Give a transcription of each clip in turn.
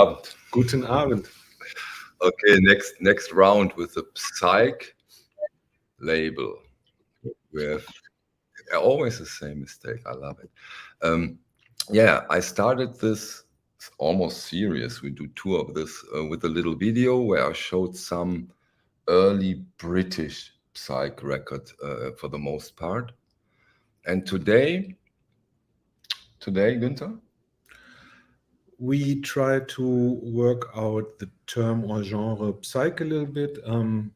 Abend. Guten Abend. Okay, next round with the Psych label. With always the same mistake. I love it. Yeah, I started this almost serious. We do two of this with a little video where I showed some early British Psych record for the most part. And today, Günter? We try to work out the term or genre Psych a little bit. I'm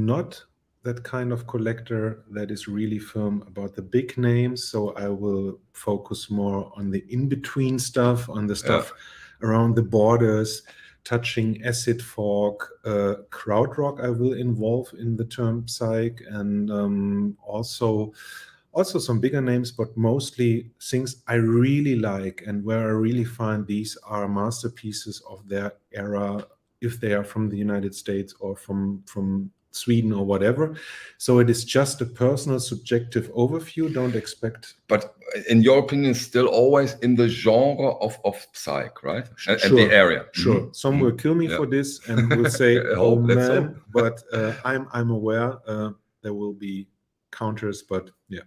not that kind of collector that is really firm about the big names, so I will focus more on the in-between stuff, on the stuff around the borders, touching acid folk, krautrock I will involve in the term Psych, and also some bigger names, but mostly things I really like and where I really find these are masterpieces of their era, if they are from the United States or from Sweden or whatever. So it is just a personal subjective overview. Don't expect. But in your opinion, still always in the genre of Psych, right? And the area. Sure. Some will kill me for this and will say, "Oh man," but I'm aware there will be counters, but yeah.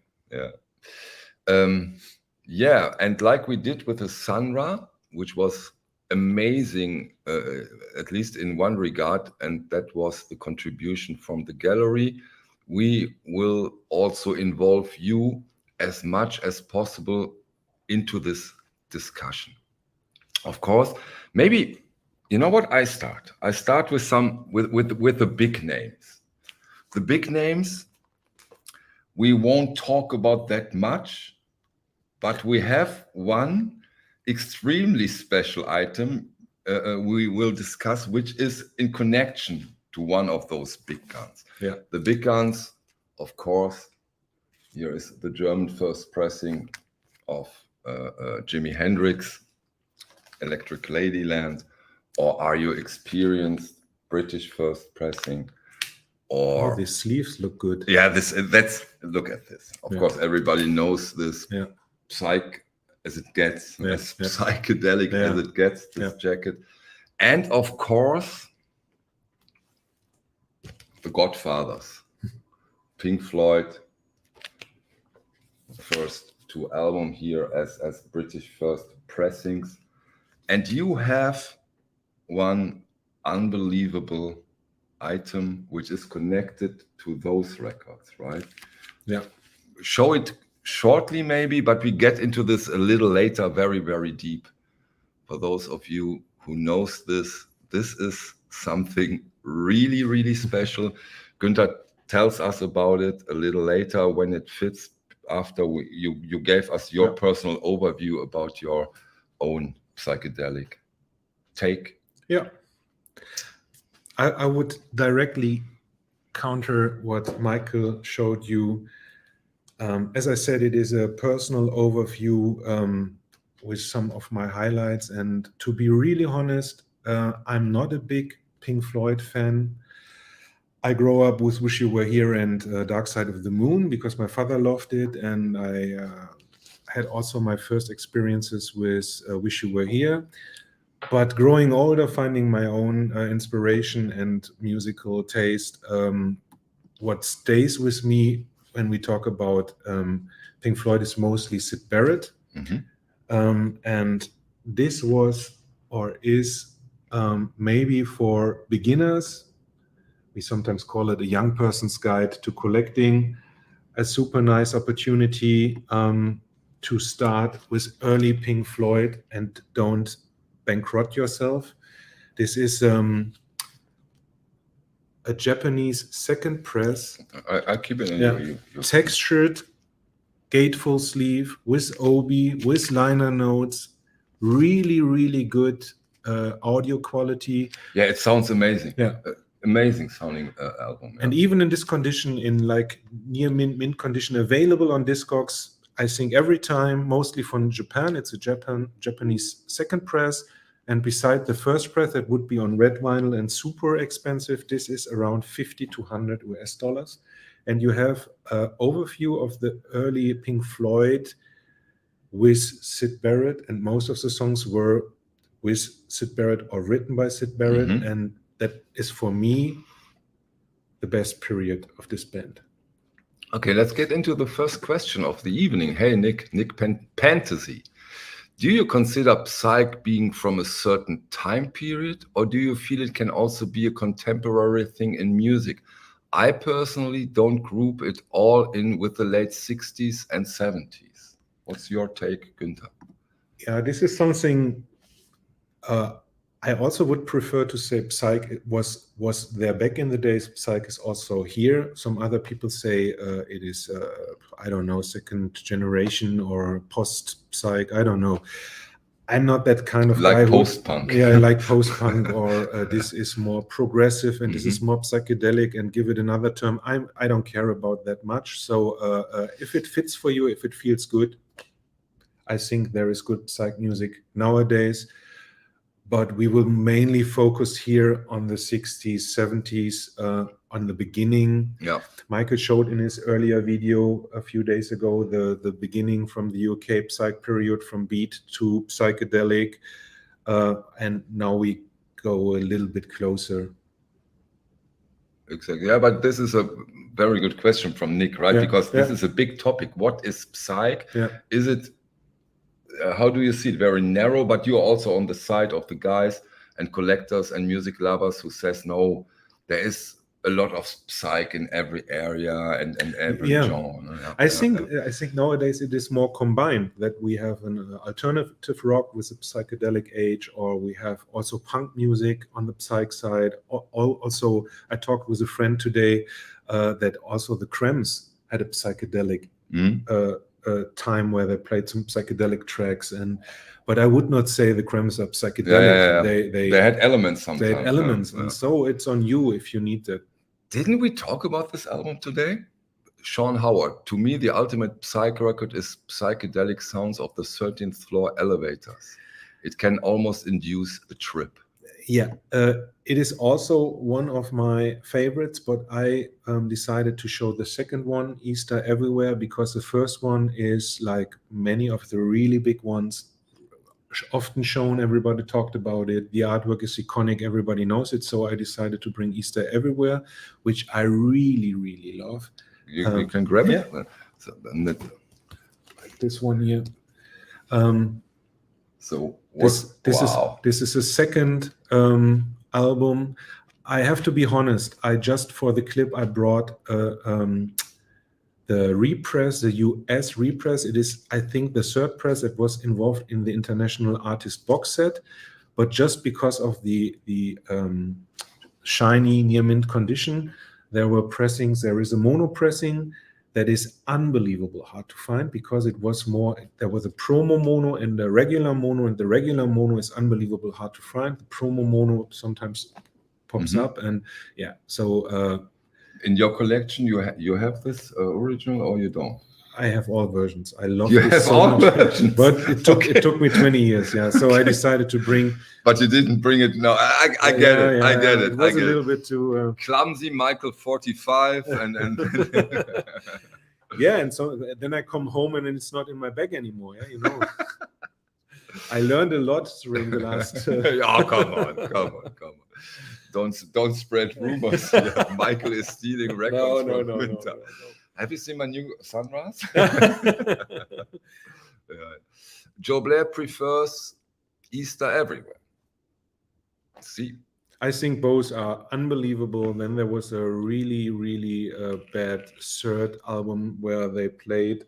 Yeah, and like we did with the Sanra, which was amazing, at least in one regard, and that was the contribution from the gallery. We will also involve you as much as possible into this discussion. Of course, maybe, you know what, I start with with the big names. The big names we won't talk about that much, but we have one extremely special item we will discuss, which is in connection to one of those big guns. Yeah. The big guns, of course, here is the German first pressing of Jimi Hendrix, Electric Ladyland, or Are You Experienced, British first pressing. Or the sleeves look good. Yeah, look at this. Of course, everybody knows this. Yeah. Psych as it gets, as psychedelic as it gets, this jacket. And of course, the Godfathers, Pink Floyd, first two albums here as British first pressings. And you have one unbelievable item which is connected to those records, right? Yeah. Show it shortly maybe, but we get into this a little later, very, very deep. For those of you who knows this is something really, really special. Günter tells us about it a little later when it fits, after you gave us your personal overview about your own psychedelic take. Yeah. I would directly counter what Michael showed you. As I said, it is a personal overview with some of my highlights. And to be really honest, I'm not a big Pink Floyd fan. I grew up with Wish You Were Here and Dark Side of the Moon because my father loved it. And I had also my first experiences with Wish You Were Here. But growing older, finding my own inspiration and musical taste, what stays with me when we talk about Pink Floyd is mostly Syd Barrett. And this was or is maybe for beginners, we sometimes call it a young person's guide to collecting, a super nice opportunity to start with early Pink Floyd and don't bankrupt yourself. This is a Japanese second press. I keep it in your textured gatefold sleeve with obi, with liner notes, really, really good audio quality. Yeah, it sounds amazing. Yeah. Amazing sounding album. And even in this condition, in like near mint condition, available on Discogs, I think every time, mostly from Japan. It's a Japanese second press. And beside the first press, that would be on red vinyl and super expensive. This is around 50 to 100 US dollars. And you have an overview of the early Pink Floyd with Syd Barrett. And most of the songs were with Syd Barrett or written by Syd Barrett, and that is for me the best period of this band. Okay, let's get into the first question of the evening. Hey, Nick Fantasy. Do you consider Psych being from a certain time period, or do you feel it can also be a contemporary thing in music? I personally don't group it all in with the late 60s and 70s. What's your take, Günter? Yeah, this is something I also would prefer to say Psych was there back in the days. Psych is also here. Some other people say it is, I don't know, second generation or post-Psych. I don't know. I'm not that kind of like guy. Post-punk. Yeah, like post-punk, or this is more progressive and this is more psychedelic, and give it another term. I don't care about that much. So if it fits for you, if it feels good, I think there is good Psych music nowadays. But we will mainly focus here on the 60s, 70s, on the beginning. Yeah. Michael showed in his earlier video a few days ago the beginning from the UK Psych period, from beat to psychedelic. And now we go a little bit closer. Exactly. Yeah, but this is a very good question from Nick, right? Yeah, because this is a big topic. What is Psych? Yeah. Is it, how do you see it? Very narrow, but you're also on the side of the guys and collectors and music lovers who says, no, there is a lot of Psych in every area and every genre. Yeah. I think nowadays it is more combined, that we have an alternative rock with a psychedelic age, or we have also punk music on the Psych side. Also, I talked with a friend today that also the Cramps had a psychedelic time where they played some psychedelic tracks, but I would not say the Cramps are psychedelic. They had elements sometimes. They had elements, and so it's on you if you need that. Didn't we talk about this album today? Sean Howard. To me, the ultimate Psych record is psychedelic sounds of the 13th floor elevators. It can almost induce a trip. Yeah, it is also one of my favorites, but I decided to show the second one, Easter Everywhere, because the first one is like many of the really big ones, often shown, everybody talked about it, the artwork is iconic, everybody knows it, so I decided to bring Easter Everywhere, which I really, really love. You can grab it? So, like this one here. So this is a second album. I have to be honest, I just for the clip I brought the repress, the US repress. It is, I think, the third press that was involved in the International Artist box set, but just because of the shiny near mint condition, there were pressings. There is a mono pressing that is unbelievable hard to find, because it was more, there was a promo mono and a regular mono, and the regular mono is unbelievable hard to find. The promo mono sometimes pops up, and yeah, so in your collection you have this original, or you don't? I have all versions. I love you this have so all much, versions. but it took me 20 years. Yeah, so I decided to bring. But you didn't bring it. No, I get it. I get it. It was a little bit too clumsy. Michael 45 and yeah, and so then I come home and it's not in my bag anymore. Yeah, you know. I learned a lot during the last. Oh, come on. Don't spread rumors. Yeah, Michael is stealing records from Günter. No. Have you seen my new Sunrise? Joe Blair prefers Easter Everywhere. See? I think both are unbelievable. Then there was a really, really bad third album where they played,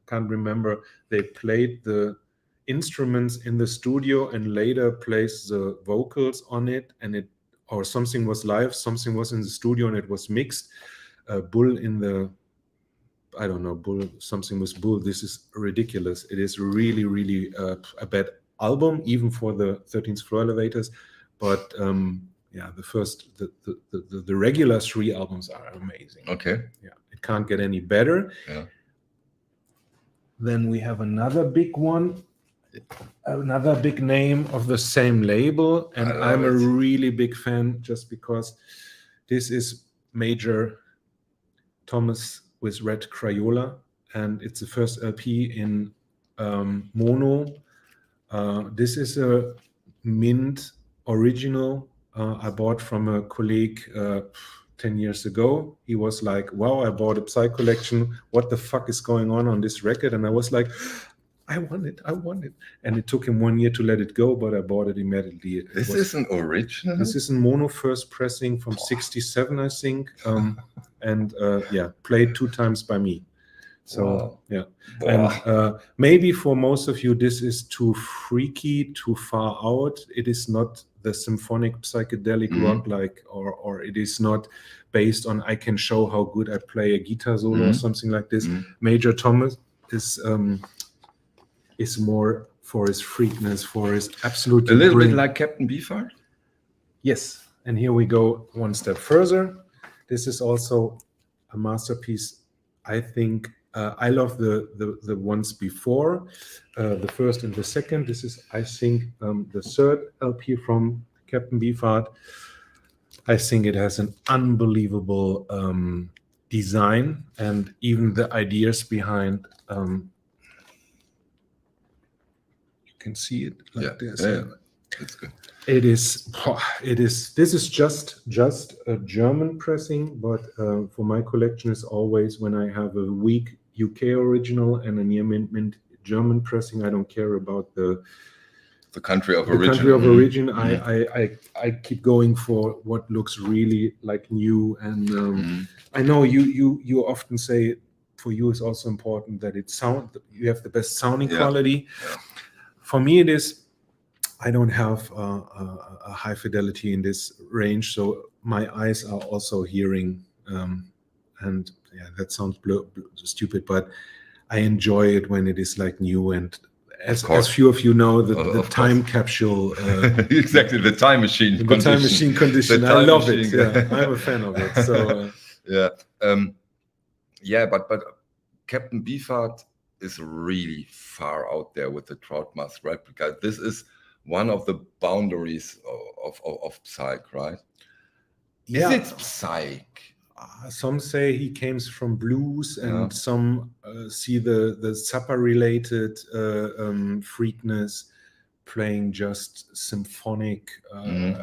can't remember, they played the instruments in the studio and later placed the vocals on it, and it, or something was live, something was in the studio and it was mixed. Bull in the, I don't know, Bull, something was Bull. This is ridiculous. It is really, really a bad album, even for the 13th floor elevators. But yeah, the regular 3 albums are amazing. Okay. Yeah, it can't get any better. Yeah. Then we have another big one, another big name of the same label, and I'm a really big fan just because this is Major Thomas with Red Crayola, and it's the first LP in mono. This is a mint original I bought from a colleague 10 years ago. He was like, wow, I bought a Psych collection. What the fuck is going on this record? And I was like, I want it. And it took him 1 year to let it go, but I bought it immediately. This is an original? This is a mono first pressing from 67, I think. And played 2 times by me. So, wow. Yeah. Wow. And maybe for most of you, this is too freaky, too far out. It is not the symphonic psychedelic rock or it is not based on I can show how good I play a guitar solo or something like this. Major Thomas is more for his freakness, for his absolute... A little bit like Captain Beefheart? Yes. And here we go one step further. This is also a masterpiece. I think I love the ones before, the first and the second. This is, I think, the third LP from Captain Beefheart. I think it has an unbelievable design, and even the ideas behind. You can see it like this. Yeah, that's good. It is. This is just a German pressing, but for my collection is always when I have a weak UK original and a near mint German pressing. I don't care about the country of origin. Country of origin. I keep going for what looks really like new. And I know you often say for you it's also important that you have the best sounding quality. Yeah. For me, it is. I don't have a high fidelity in this range, so my eyes are also hearing. And yeah, that sounds stupid, but I enjoy it when it is like new. And as few of you know, the time capsule. Exactly, the time machine condition. The time machine condition. I love it. Yeah, I'm a fan of it. So but Captain Beefheart is really far out there with the Troutmask replica. This is one of the boundaries of Psych, right? Yeah. Is it Psych? Some say he came from blues, and some see the Zappa-related freakness, playing just symphonic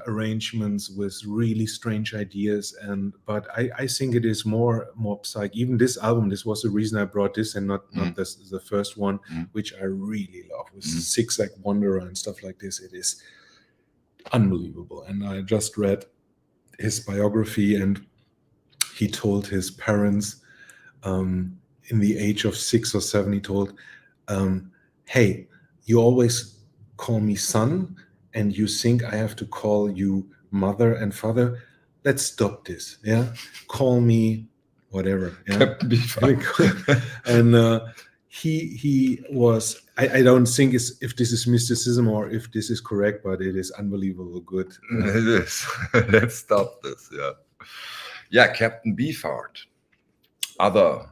arrangements with really strange ideas. But I think it is more Psych. Even this album, this was the reason I brought this, and not the first one, which I really love, with Zigzag Wanderer and stuff like this. It is unbelievable. And I just read his biography, and he told his parents in the age of 6 or 7, he told, hey, you always call me son, and you think I have to call you mother and father. Let's stop this. Yeah, call me whatever. Yeah? And he was. I don't think if this is mysticism or if this is correct, but it is unbelievable good. It is. Let's stop this. Yeah, Captain Beefheart. Other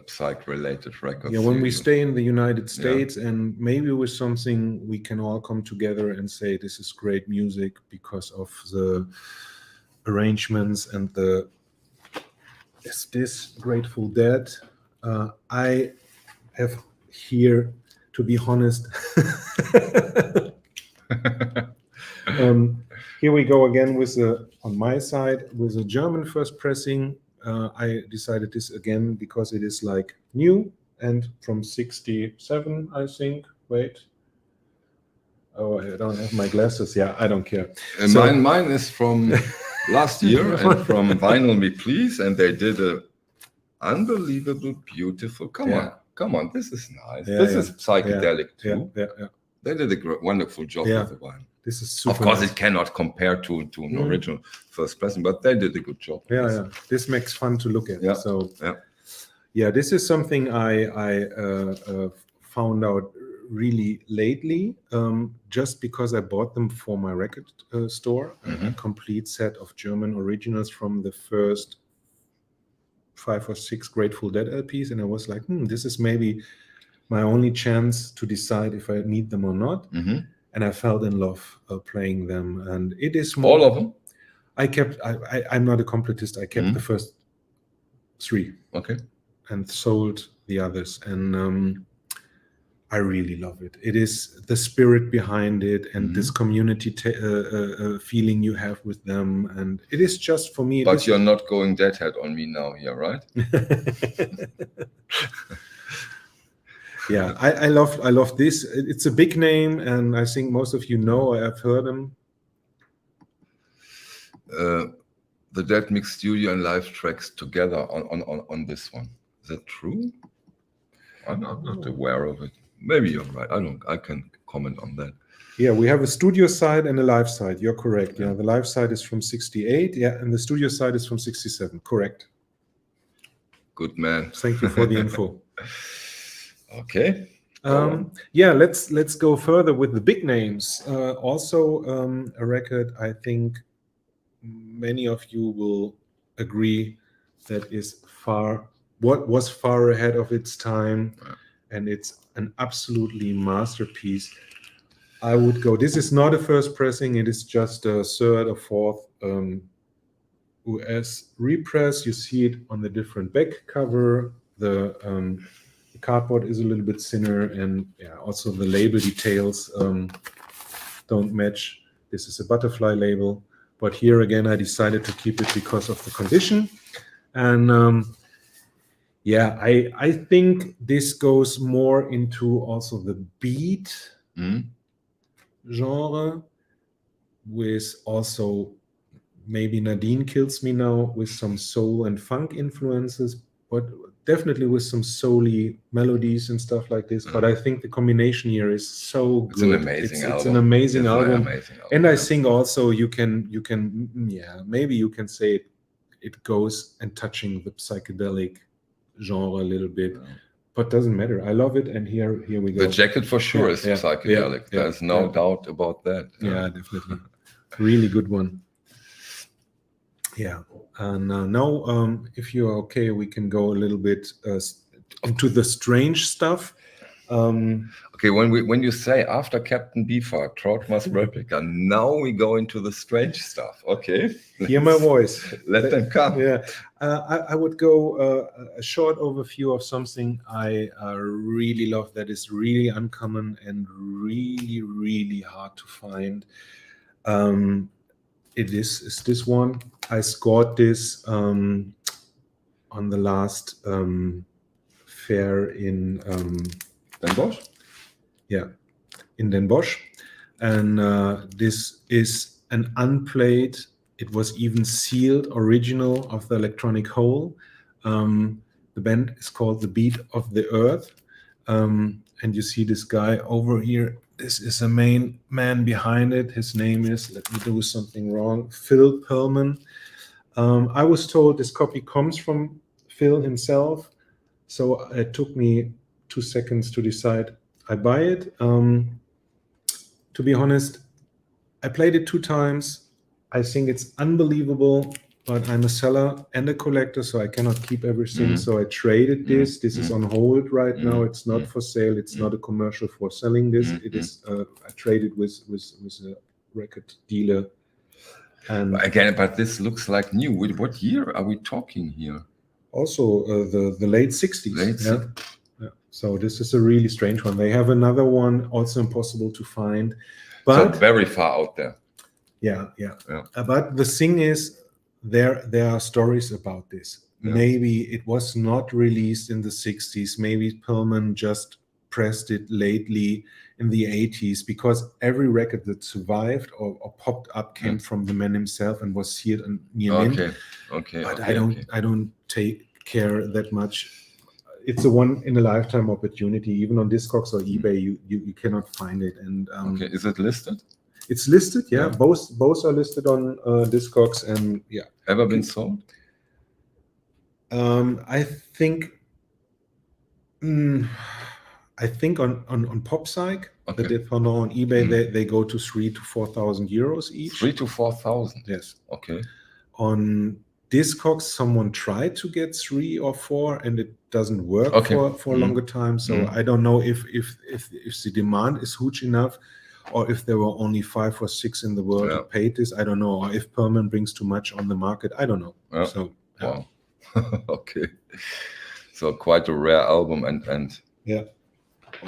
Psych-related records. Yeah, when we stay in the United States, and maybe with something we can all come together and say this is great music because of the arrangements and this Grateful Dead. I have here, to be honest. Here we go again with on my side with a German first pressing. I decided this again because it is like new and from 67, I think. Wait. Oh, I don't have my glasses. Yeah, I don't care. Mine is from last year and from Vinyl Me Please, and they did a unbelievable, beautiful. Come on, this is nice. This is psychedelic too. Yeah. They did a wonderful job with the wine. This is super. Of course, it cannot compare to an original first pressing, but they did a good job. Yeah. This makes fun to look at. Yeah. So, this is something I found out really lately, just because I bought them for my record store, a complete set of German originals from the first 5 or 6 Grateful Dead LPs, and I was like, this is maybe my only chance to decide if I need them or not. And I fell in love playing them, and it is more. All of them? I'm not a completist. I kept the first 3. Okay. And sold the others. And I really love it. It is the spirit behind it, and this community feeling you have with them, and it is just for me. But you're not going deadhead on me now here, right? Yeah, I love this. It's a big name, and I think most of you know. I've heard them. The Dead Mix Studio and live tracks together on this one. Is that true? I'm not aware of it. Maybe you're right. I can comment on that. Yeah, we have a studio side and a live side. You're correct. Yeah, the live side is from 68. Yeah, and the studio side is from 67. Correct. Good man. Thank you for the info. Okay. Yeah, let's go further with the big names. Also, a record I think many of you will agree that is was far ahead of its time, and it's an absolutely masterpiece. I would go. This is not a first pressing. It is just a third or fourth US repress. You see it on the different back cover. The cardboard is a little bit thinner, and yeah, also the label details don't match. This is a butterfly label, but here again I decided to keep it because of the condition. And yeah, I think this goes more into also the beat genre, with also maybe Nadine Kills Me Now with some soul and funk influences, but definitely with some soul-y melodies and stuff like this. But I think the combination here is so good. It's an amazing album. It's an amazing album. And I think think also you can maybe you can say it goes and touching the psychedelic genre a little bit, but doesn't matter. I love it, and here we go. The jacket for sure is psychedelic. There's no doubt about that. Yeah, definitely. Really good one. Yeah, and now, if you're okay, we can go a little bit into the strange stuff. Okay, when you say after Captain Beefheart, Troutmas replica, now we go into the strange stuff. Okay, hear my voice. Let them come. Yeah, I would go a short overview of something I really love that is really uncommon and really hard to find. It is this one. I scored this on the last fair in Den Bosch? Yeah, in Den Bosch. And this is an unplayed, it was even sealed original of the Electronic Hole. The band is called The Beat of the Earth. And you see this guy over here. This is the main man behind it. His name is, let me do something wrong, Phil Pearlman. I was told this copy comes from Phil himself. So it took me 2 seconds to decide I buy it. To be honest, I played it 2 times. I think it's unbelievable, but I'm a seller and a collector, so I cannot keep everything. So I traded this. This is on hold right now. It's not for sale. It's not a commercial for selling this. It is. I traded with a record dealer. And again, but this looks like new. What year are we talking here? Also, the late 60s. Yeah. So this is a really strange one. They have another one, also impossible to find. But so very far out there. Yeah. But the thing is, there are stories about this. Maybe it was not released in the 60s. Maybe Pearlman just pressed it lately in the 80s, because every record that survived or popped up came from the man himself and was sealed near mint. But I don't take care that much. It's a one in a lifetime opportunity. Even on Discogs or eBay, you cannot find it. And is it listed? It's listed, yeah. Both are listed on Discogs, and yeah. Ever been sold? I think on Pop Psych, the Dépendant on eBay, they go to 3,000 to 4,000 euros each. 3,000 to 4,000. Yes. Okay. On Discogs, someone tried to get 3 or 4, and it doesn't work for a longer time. So I don't know if the demand is huge enough, or if there were only 5 or 6 in the world who paid this. I don't know. Or if Pearlman brings too much on the market. I don't know. So wow. Okay. So quite a rare album, and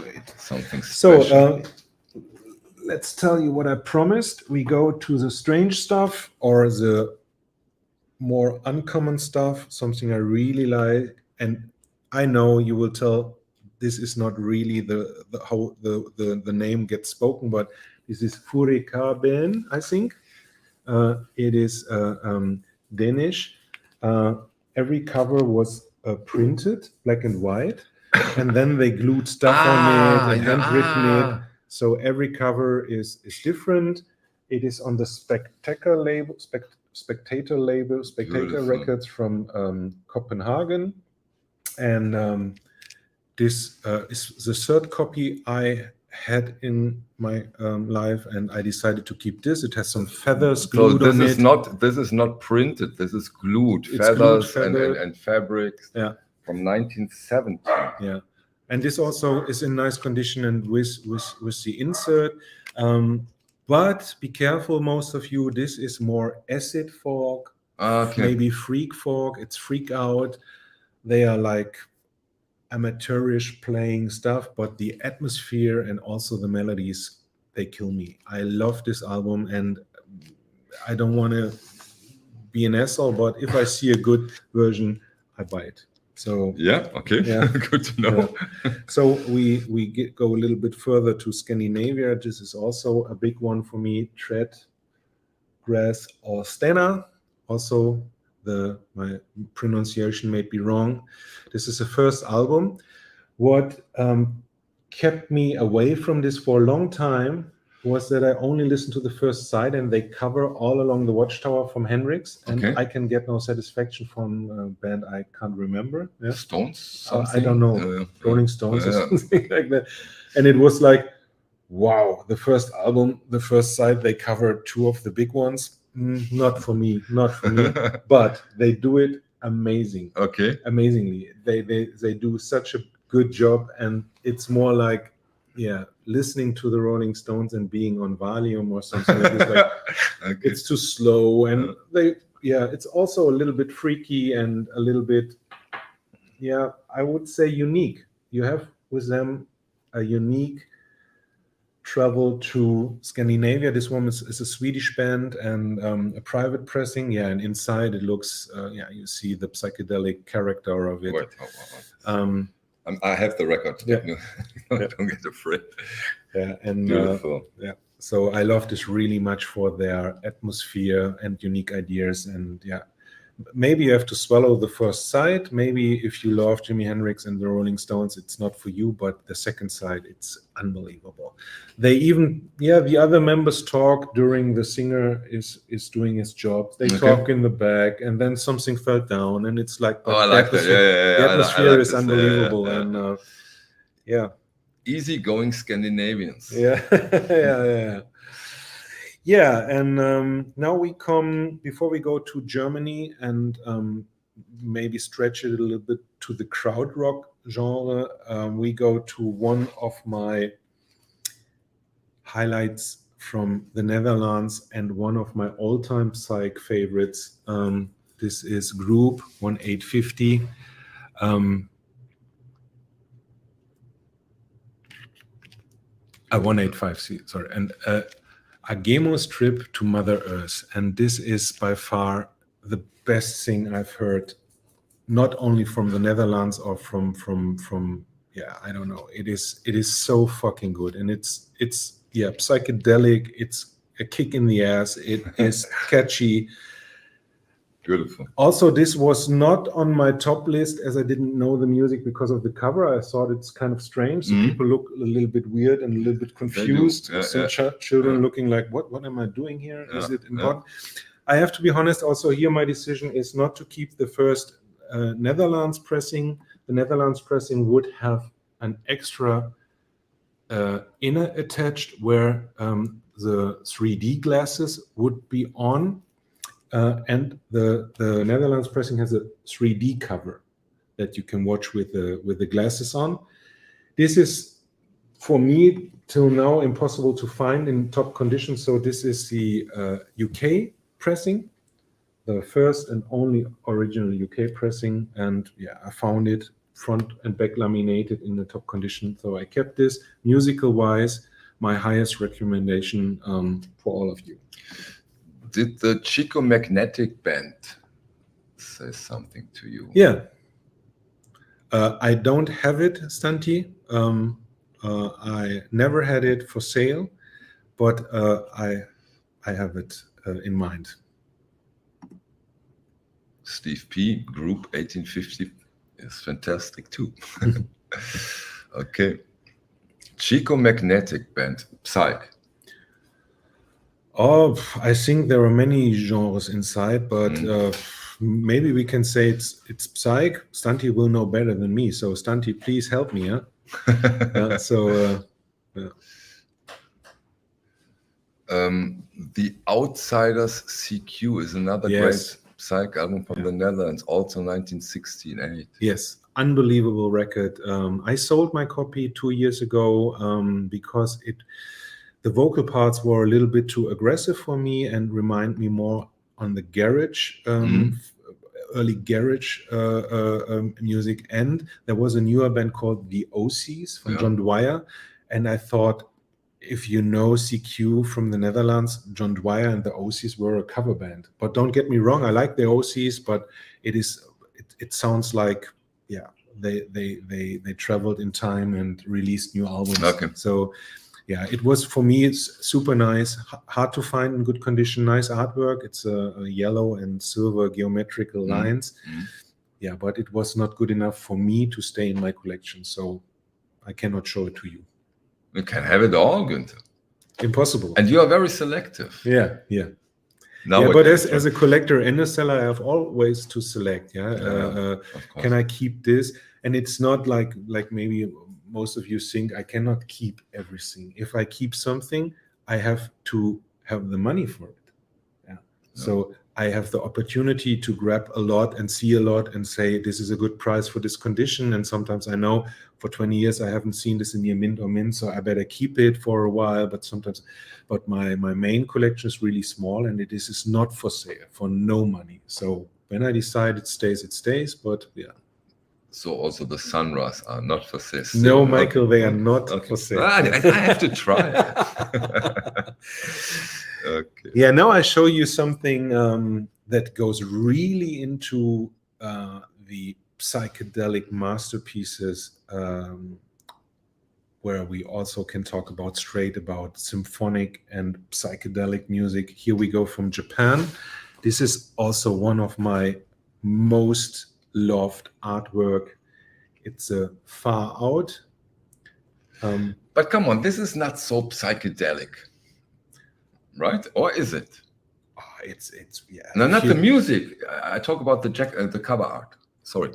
Wait. Something So special. let's tell you what I promised. We go to the strange stuff or the more uncommon stuff, something I really like. And I know you will tell this is not really how the name gets spoken, but this is Furikaben, I think. It is Danish. Every cover was printed black and white, and then they glued stuff on it and handwritten it. So every cover is different. It is on the Spectator label, Spectator Beautiful. Records from Copenhagen, and this is the third copy I had in my life, and I decided to keep this. It has some feathers glued on it. This is not printed. This is glued. It's Feathers glued, and fabrics. Yeah. From 1970. Yeah, and this also is in nice condition and with the insert. But be careful, most of you. This is more acid folk, maybe freak folk. It's freak out. They are like amateurish playing stuff, but the atmosphere and also the melodies, they kill me. I love this album, and I don't want to be an asshole, but if I see a good version, I buy it. So yeah, okay, yeah. Good to know. Yeah. So we go a little bit further to Scandinavia. This is also a big one for me. Tread, Grass, or Stena. Also, my pronunciation may be wrong. This is the first album. What kept me away from this for a long time was that I only listened to the first side, and they cover All Along the Watchtower from Hendrix, and I can get no satisfaction from a band I can't remember. Yeah? Stones? I don't know. Rolling Stones or something like that. And it was like, wow, the first album, the first side, they cover two of the big ones. Not for me. But they do it amazing. Okay. Amazingly. They do such a good job, and it's more like, listening to the Rolling Stones and being on Valium or something like this. Like, it's too slow, and it's also a little bit freaky and a little bit, I would say unique. You have with them a unique travel to Scandinavia. This one is a Swedish band, and a private pressing. And inside it looks, you see the psychedelic character of it. Wait. I have the record. Don't get afraid. And beautiful. So I love this really much for their atmosphere and unique ideas. And maybe you have to swallow the first side. Maybe if you love Jimi Hendrix and the Rolling Stones, it's not for you. But the second side, it's unbelievable. They even, the other members talk during the singer is doing his job. They talk in the back, and then something fell down, and it's like, I like that. The atmosphere is unbelievable, and easygoing Scandinavians. And now we come, before we go to Germany and maybe stretch it a little bit to the krautrock genre, we go to one of my highlights from the Netherlands and one of my all-time psych favorites. This is Group 1850. 185, sorry. And Agemo's Trip to Mother Earth. And this is by far the best thing I've heard, not only from the Netherlands or from I don't know. It is so fucking good. And it's psychedelic. It's a kick in the ass. It is catchy. Beautiful. Also, this was not on my top list as I didn't know the music because of the cover. I thought it's kind of strange. So people look a little bit weird and a little bit confused. Children looking like, what am I doing here? Is it important? I have to be honest, also here my decision is not to keep the first Netherlands pressing. The Netherlands pressing would have an extra inner attached where the 3D glasses would be on. And the Netherlands pressing has a 3D cover that you can watch with the glasses on. This is, for me, till now impossible to find in top condition. So this is the UK pressing, the first and only original UK pressing. And I found it front and back laminated in the top condition. So I kept this. Musical wise, my highest recommendation for all of you. Did the Chico Magnetic Band say something to you? Yeah. I don't have it, Stanti. I never had it for sale, but I have it in mind. Steve P. Group 1850 is fantastic too. Okay. Chico Magnetic Band, Psych. Oh, I think there are many genres inside, but maybe we can say it's Psych. Stanti will know better than me, so Stanti, please help me. Yeah. The Outsiders CQ is another great Psych album from the Netherlands, also 1968. Yes, unbelievable record. I sold my copy 2 years ago because the vocal parts were a little bit too aggressive for me and remind me more on the garage, early garage music. And there was a newer band called the OCs from John Dwyer, and I thought, if you know CQ from the Netherlands, John Dwyer and the OCs were a cover band. But don't get me wrong, I like the OCs, but it sounds like they traveled in time and released new albums. Okay. So yeah, it was, for me, it's super nice, hard to find in good condition, nice artwork. It's a yellow and silver geometrical lines. Yeah, but it was not good enough for me to stay in my collection, so I cannot show it to you. You can have it all, Günter. Impossible. And you are very selective. Yeah. Nowadays, but as a collector and a seller, I have always to select. Can I keep this? And it's not like maybe most of you think I cannot keep everything. If I keep something, I have to have the money for it. So I have the opportunity to grab a lot and see a lot and say, this is a good price for this condition. And sometimes I know for 20 years I haven't seen this in the mint, so I better keep it for a while. But my main collection is really small, and this is not for sale, for no money. So when I decide it stays, but yeah. So also the Sunras are not for sale. No, Michael, they are not for sale. I have to try it. Okay. Yeah, now I show you something that goes really into the psychedelic masterpieces, where we also can talk straight about symphonic and psychedelic music. Here we go from Japan. This is also one of my most loved artwork. It's a Far Out. But come on, this is not so psychedelic, right? Or is it? It's yeah. No, not the music. I talk about the cover art. Sorry,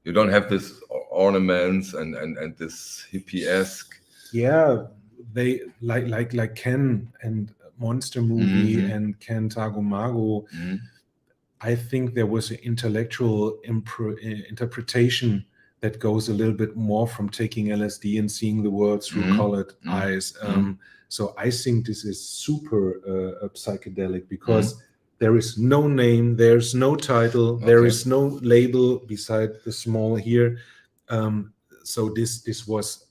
you don't have this ornaments and this hippie-esque. Yeah, they like Ken and Monster Movie and Ken Tagomago. I think there was an intellectual interpretation that goes a little bit more from taking LSD and seeing the world through colored eyes. So I think this is super psychedelic because there is no name, there's no title, there is no label beside the small here. So this was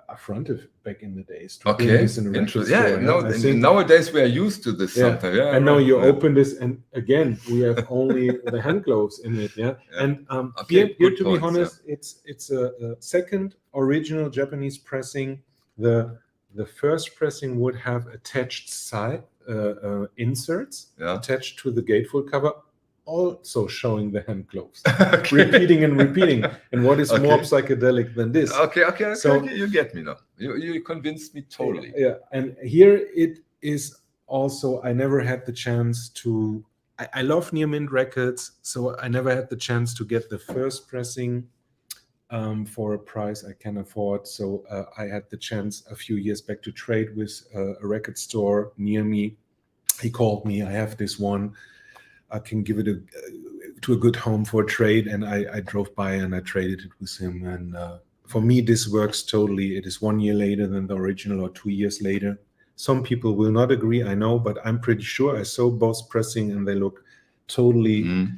affrontive back in the days. Interesting. Nowadays we are used to this sometimes. Yeah, and now you open this, and again we have only the hand gloves in it. And here to be honest, it's a second original Japanese pressing. The first pressing would have attached side inserts attached to the gatefold cover, also showing the hand gloves, repeating. And what is more psychedelic than this? Okay. So you get me now. You convinced me totally. Yeah, and here it is also. I never had the chance to. I love near mint records, so I never had the chance to get the first pressing for a price I can afford. So I had the chance a few years back to trade with a record store near me. He called me. I have this one. I can give it to a good home for a trade, and I drove by and I traded it with him. And for me, this works totally. It is 1 year later than the original, or 2 years later. Some people will not agree, I know, but I'm pretty sure I saw both pressing, and they look totally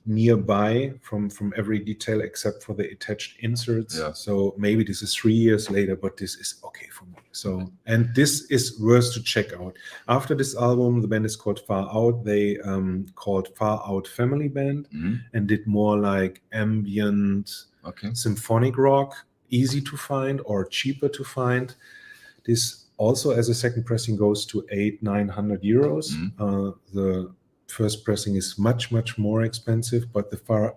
nearby from every detail except for the attached inserts. Yeah. So maybe this is 3 years later, but this is okay for me. So, and this is worth to check out. After this album, the band is called Far Out. They called Far Out Family Band and did more like ambient symphonic rock, easy to find or cheaper to find. This also, as a second pressing, goes to 800-900 euros. The first pressing is much more expensive, but the Far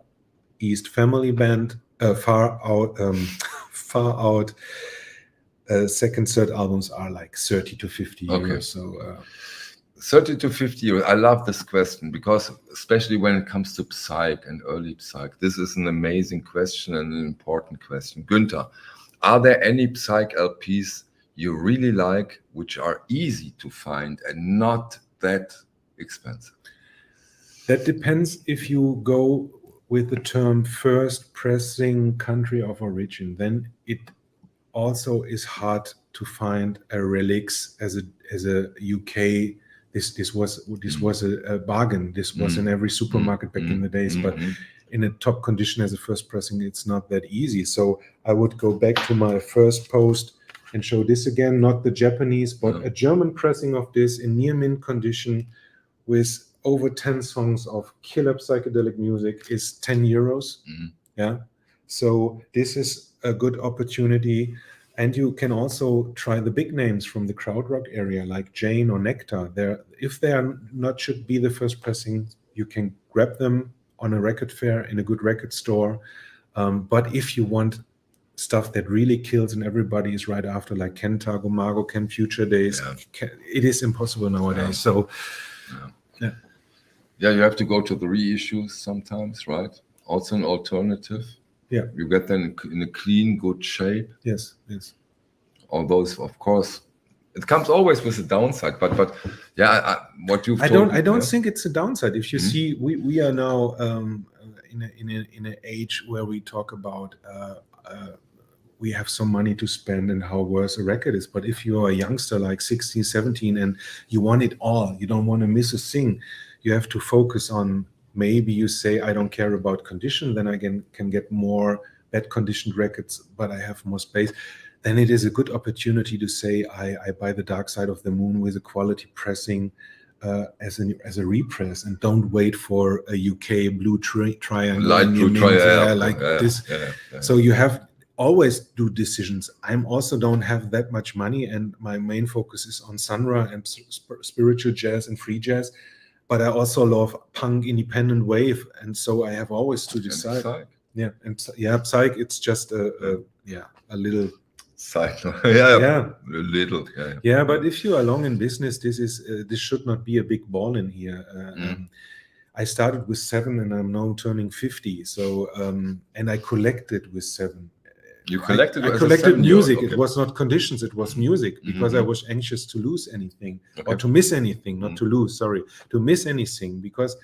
East Family Band, Far Out second, third albums are like 30 to 50 euros. So 30 to 50 euros. I love this question because especially when it comes to Psych and early Psych, this is an amazing question and an important question. Günter, are there any Psych LPs you really like, which are easy to find and not that expensive? That depends if you go with the term first pressing country of origin, then it also is hard to find a Relics as a UK. This was a bargain. This was in every supermarket back in the days, but in a top condition as a first pressing, it's not that easy. So I would go back to my first post and show this again, not the Japanese, but a German pressing of this in near mint condition with over 10 songs of killer psychedelic music is 10 euros. Yeah. So this is a good opportunity. And you can also try the big names from the krautrock area, like Jane or Nectar. If they are not should be the first pressing, you can grab them on a record fair in a good record store. But if you want stuff that really kills and everybody is right after, like Ken Targo, Margo, Ken Future Days, it is impossible nowadays. So you have to go to the reissues sometimes, right? Also an alternative. Yeah, you get them in a clean, good shape. Yes. All those, of course, it comes always with a downside. But yeah, what you've I told don't think it's a downside. If you see, we are now in an age where we talk about we have some money to spend and how worse a record is. But if you're a youngster like 16, 17 and you want it all, you don't want to miss a thing, you have to focus on, maybe you say, I don't care about condition, then I can get more bad conditioned records, but I have more space. Then it is a good opportunity to say, I buy the Dark Side of the Moon with a quality pressing as a repress, and don't wait for a UK blue triangle, light blue triangle, this. So you have always do decisions. I'm also don't have that much money, and my main focus is on Sunra and spiritual jazz and free jazz. But I also love punk, independent wave, and so I have always to decide. Psych. It's just a little. Psych. Little. Yeah, but if you are long in business, this should not be a big ball in here. I started with 7, and I'm now turning 50. So and I collected with 7. You collected? I collected music. Okay. It was not conditions. It was music, because I was anxious to lose anything or to miss anything. Not to lose. Sorry, to miss anything. Because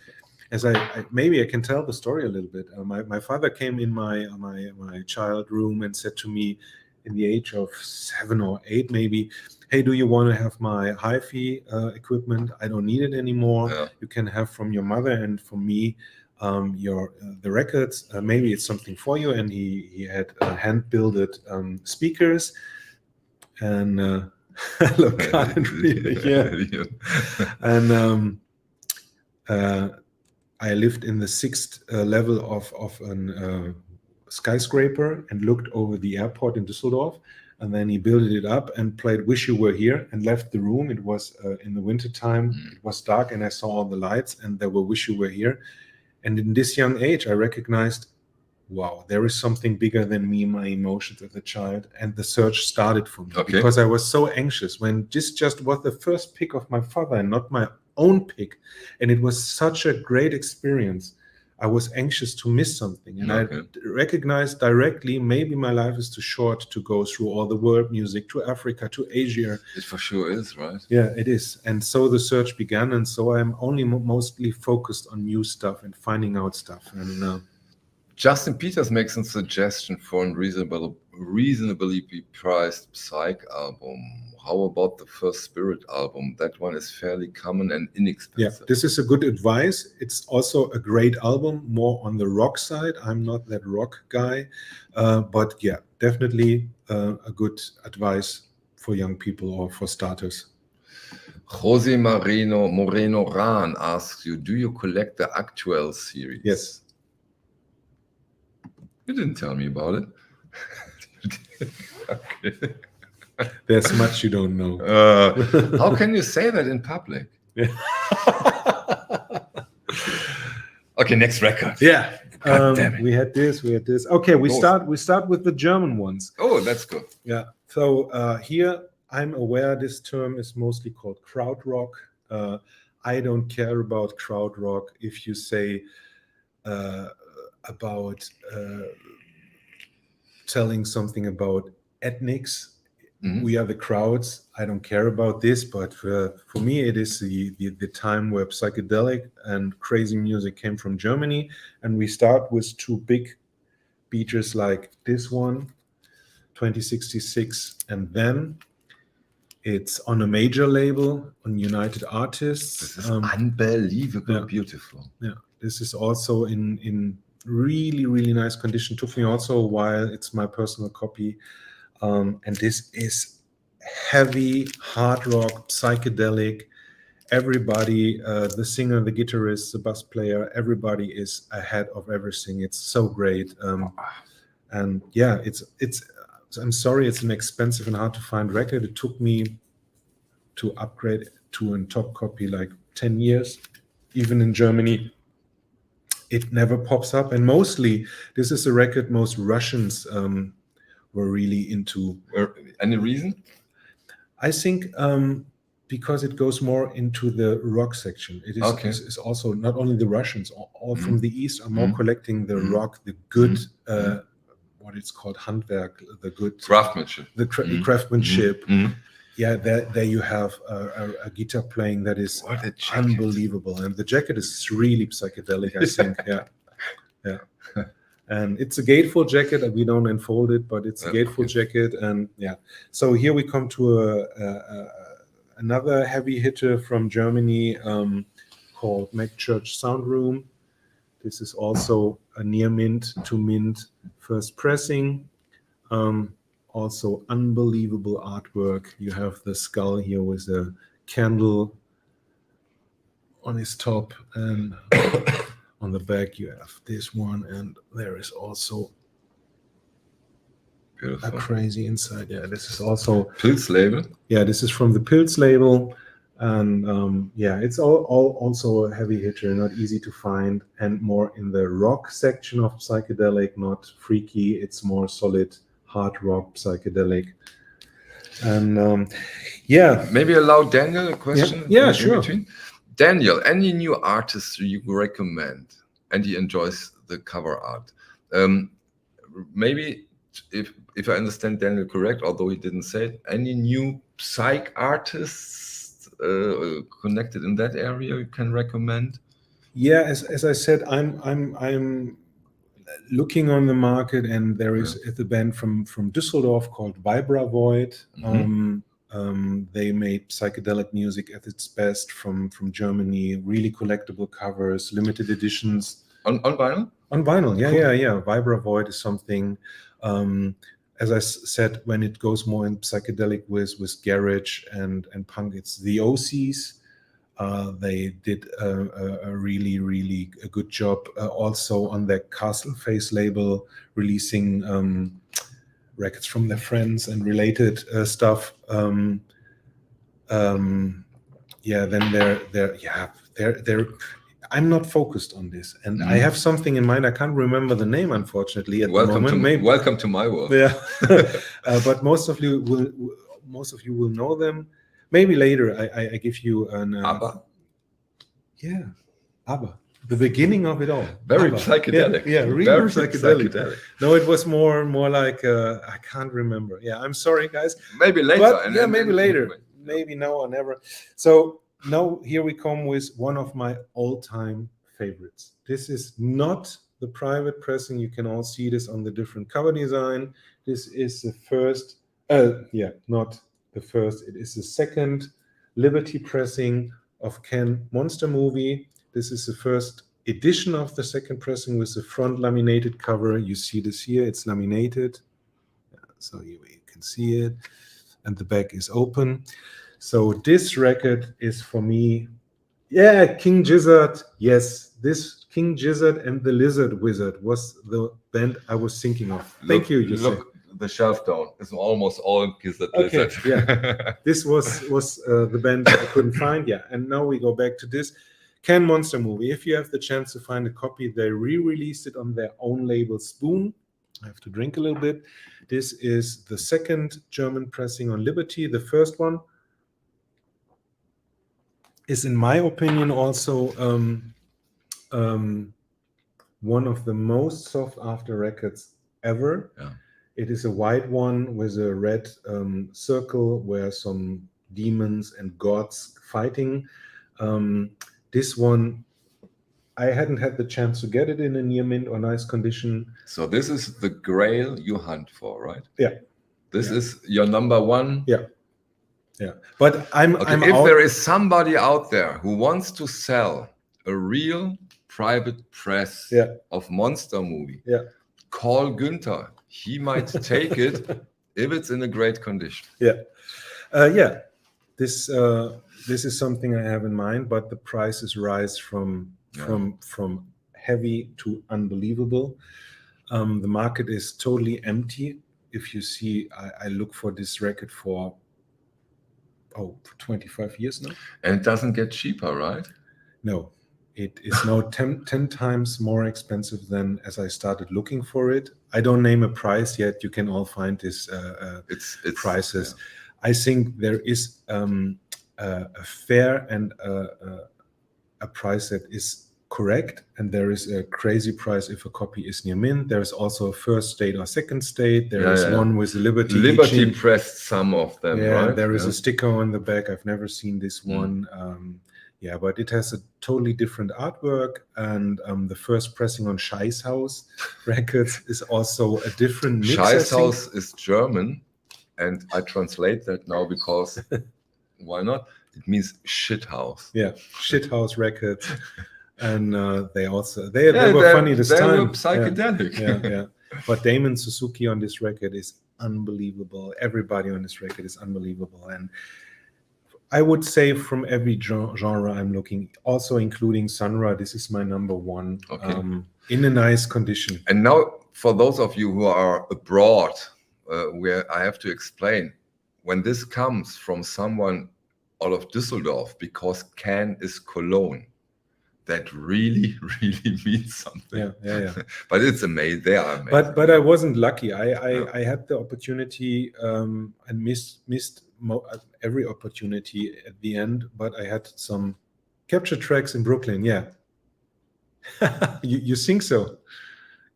as I maybe I can tell the story a little bit. My father came in my child room and said to me, in the age of 7 or 8 maybe, hey, do you want to have my hi-fi equipment? I don't need it anymore. You can have from your mother and from me the records. Maybe it's something for you. And he had hand-builded speakers, and look, and I lived in the 6th level of an skyscraper and looked over the airport in Düsseldorf. And then he built it up and played Wish You Were Here and left the room. It was in the winter time. It was dark, and I saw all the lights, and there were Wish You Were Here. And in this young age, I recognized, wow, there is something bigger than me, my emotions as a child. And the search started for me, because I was so anxious when this just was the first pick of my father and not my own pick. And it was such a great experience. I was anxious to miss something. And I recognized directly, maybe my life is too short to go through all the world music, to Africa, to Asia. It for sure is, right? Yeah, it is. And so the search began. And so I'm only mostly focused on new stuff and finding out stuff. And Justin Peters makes a suggestion for a reasonably priced Psych album. how about the first Spirit album? That one is fairly common and Yeah, inexpensive. this is a good advice. It's also a great album, more on the rock side. I'm not that rock guy, but yeah, definitely a good advice for young people or for starters. Jose Moreno Ran asks you, do you collect the Actual series? Yes. You didn't tell me about it. Okay. There's much you don't know. How can you say that in public? Okay, next record. Yeah. God damn it. We had this. Okay, we start with the German ones. Oh, that's good. Yeah. So here I'm aware this term is mostly called krautrock. I don't care about krautrock if you say about telling something about ethnics. Mhm. We are the crowds. I don't care about this, but for me, it is the time where psychedelic and crazy music came from Germany. And we start with two big beaters like this one, 2066, and then it's on a major label on United Artists. This is unbelievably yeah. beautiful. Yeah, this is also in really, really nice condition. Took me also a while. It's my personal copy. And this is heavy hard rock, psychedelic. Everybody, the singer, the guitarist, the bass player, everybody is ahead of everything. It's so great. And yeah, it's. I'm sorry, it's an expensive and hard to find record. It took me to upgrade to a top copy like 10 years, even in Germany. It never pops up, and mostly this is a record most Russians were really into. Any reason? I think because it goes more into the rock section. It is, Okay. is also not only the Russians, all from the East are more collecting the rock, the good, what it's called, Handwerk, the good Craftsmanship. the craftsmanship. Yeah, there you have a guitar playing that is unbelievable, and the jacket is really psychedelic, I think. Yeah. And it's a gatefold jacket. We don't unfold it, but it's a gatefold jacket. And yeah, so here we come to another heavy hitter from Germany called Mac Church Sound Room. This is also a near mint to mint first pressing. Also unbelievable artwork. You have the skull here with a candle on his top, and on the back you have this one, and there is also Beautiful. a crazy inside. Yeah, this is also Pilz label. Yeah, this is from the Pilz label, and yeah, it's also a heavy hitter, not easy to find, and more in the rock section of psychedelic, not freaky. It's more solid hard rock psychedelic. And yeah, maybe allow Daniel a question. Yeah, sure. Daniel, any new artists you recommend? And he enjoys the cover art. Maybe if I understand Daniel correct, although he didn't say it, any new psych artists connected in that area you can recommend? Yeah, as I said, I'm looking on the market, and there is a band from Düsseldorf called Vibra Void. They made psychedelic music at its best from Germany. Really collectible covers, limited editions. On vinyl? On vinyl, yeah, cool. yeah. Vibra Void is something. As I said, when it goes more in psychedelic with garage and punk, it's the OCs. They did a really a good job also on their Castle Face label, releasing records from their friends and related stuff. Yeah, then they're I'm not focused on this, and I have something in mind. I can't remember the name, unfortunately, at the moment. Welcome to my world. Yeah, but most of you will know them. Maybe later I give you an ABBA. Yeah, ABBA. The beginning of it all. Very ABBA. psychedelic. Yeah, really very psychedelic. No, it was more like I can't remember. Yeah, I'm sorry, guys. Maybe later. But, maybe later. Maybe now or never. So now here we come with one of my all-time favorites. This is not the private pressing. You can all see this on the different cover design. This is the first. Not the first. It is the second Liberty pressing of Can Monster Movie. This is the first edition of the second pressing with the front laminated cover. You see this here, it's laminated. So you can see it. And the back is open. So this record is for me, yeah, King Gizzard. Yes, this King Gizzard and the Lizard Wizard was the band I was thinking of. Thank you, Jose. Look, the shelf down. It's almost all Gizzard Okay, Lizard. yeah. This was the band I couldn't find. Yeah, and now we go back to this. Can Monster Movie. If you have the chance to find a copy, they re-released it on their own label, Spoon. I have to drink a little bit. This is the second German pressing on Liberty. The first one is, in my opinion, also one of the most sought after records ever. Yeah. It is a white one with a red circle where some demons and gods fighting. This one, I hadn't had the chance to get it in a near mint or nice condition. So this is the grail you hunt for, right? Yeah. This is your number one. Yeah. Yeah. But I'm if out. there is somebody out there who wants to sell a real private press of Monster Movie, call Günter. He might take it if it's in a great condition. Yeah. Yeah. This is something I have in mind, but the prices rise from heavy to unbelievable. The market is totally empty. If you see, I look for this record for 25 years now. And it doesn't get cheaper, right? No, it is now 10 times more expensive than as I started looking for it. I don't name a price yet. You can all find this it's prices. Yeah. I think there is a fair and a price that is correct, and there is a crazy price if a copy is near mint. There is also a first state or second state. There is one with Liberty. Liberty pressed some of them, right? There is a sticker on the back. I've never seen this one. Yeah, but it has a totally different artwork, and the first pressing on Scheißhaus Records is also a different mix. Scheißhaus is German, and I translate that now because why not? It means shit house. Yeah, shit house records. And they were funny this time. They were psychedelic. Yeah. But Damon Suzuki on this record is unbelievable. Everybody on this record is unbelievable. And I would say from every genre I'm looking, also including Sunra, this is my number one. Okay. In a nice condition. And now for those of you who are abroad, where I have to explain, when this comes from someone out of Düsseldorf, because Can is Cologne, that really, really means something. Yeah. But it's amazing. They are amazing. But I wasn't lucky. I had the opportunity and missed every opportunity at the end. But I had some capture tracks in Brooklyn. Yeah. you think so?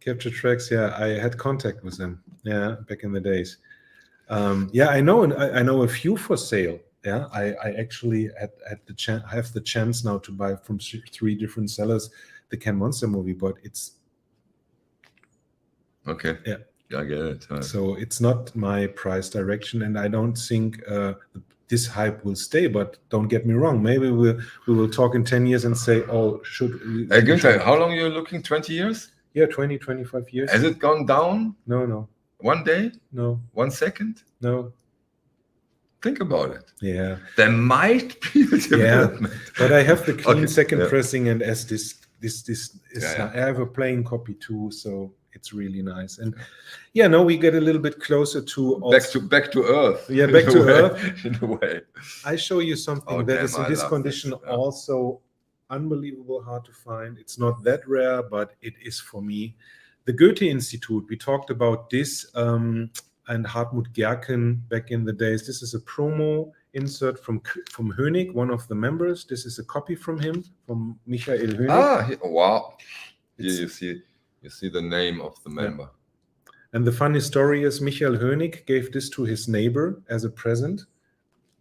Capture tracks. Yeah, I had contact with them. Yeah, back in the days. Yeah, I know a few for sale. Yeah, I actually had the chance. I have the chance now to buy from 3 different sellers the Can Monster Movie, but it's okay. Yeah, I get it. So it's not my price direction, and I don't think this hype will stay. But don't get me wrong. Maybe we will talk in 10 years and say, "Oh, should." Hey, Günter, how long are you looking? 20 years? Yeah, 20, 25 years. Has it gone down? No. 1 day? No. 1 second? No. Think about it. Yeah. There might be a development. Yeah, but I have the clean second pressing, and as this is I have a plain copy too, so it's really nice. And yeah, now we get a little bit closer to back to earth. Yeah, back to earth in a way. I show you something that is in this condition also unbelievable hard to find. It's not that rare, but it is for me. The Goethe Institute, we talked about this, and Hartmut Gerken back in the days. This is a promo insert from Hönig, one of the members. This is a copy from him, from Michael Hönig. Wow. Here you see the name of the member. Yeah. And the funny story is Michael Hönig gave this to his neighbor as a present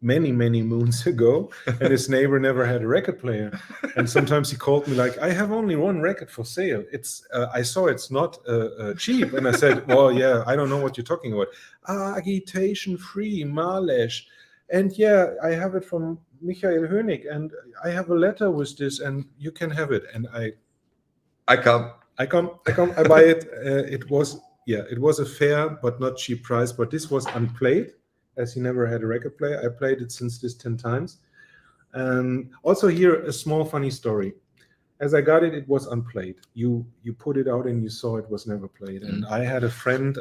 many moons ago, and his neighbor never had a record player. And sometimes he called me like, I have only 1 record for sale. It's I saw it's not cheap. And I said, well, yeah, I don't know what you're talking about. Agitation free, Malesh. and yeah, I have it from Michael Hönig, and I have a letter with this, and you can have it. And I come. I buy it. It was a fair but not cheap price, but this was unplayed, as he never had a record player. I played it since this 10 times. And also here, a small funny story. As I got it, it was unplayed. You put it out and you saw it was never played. And I had a friend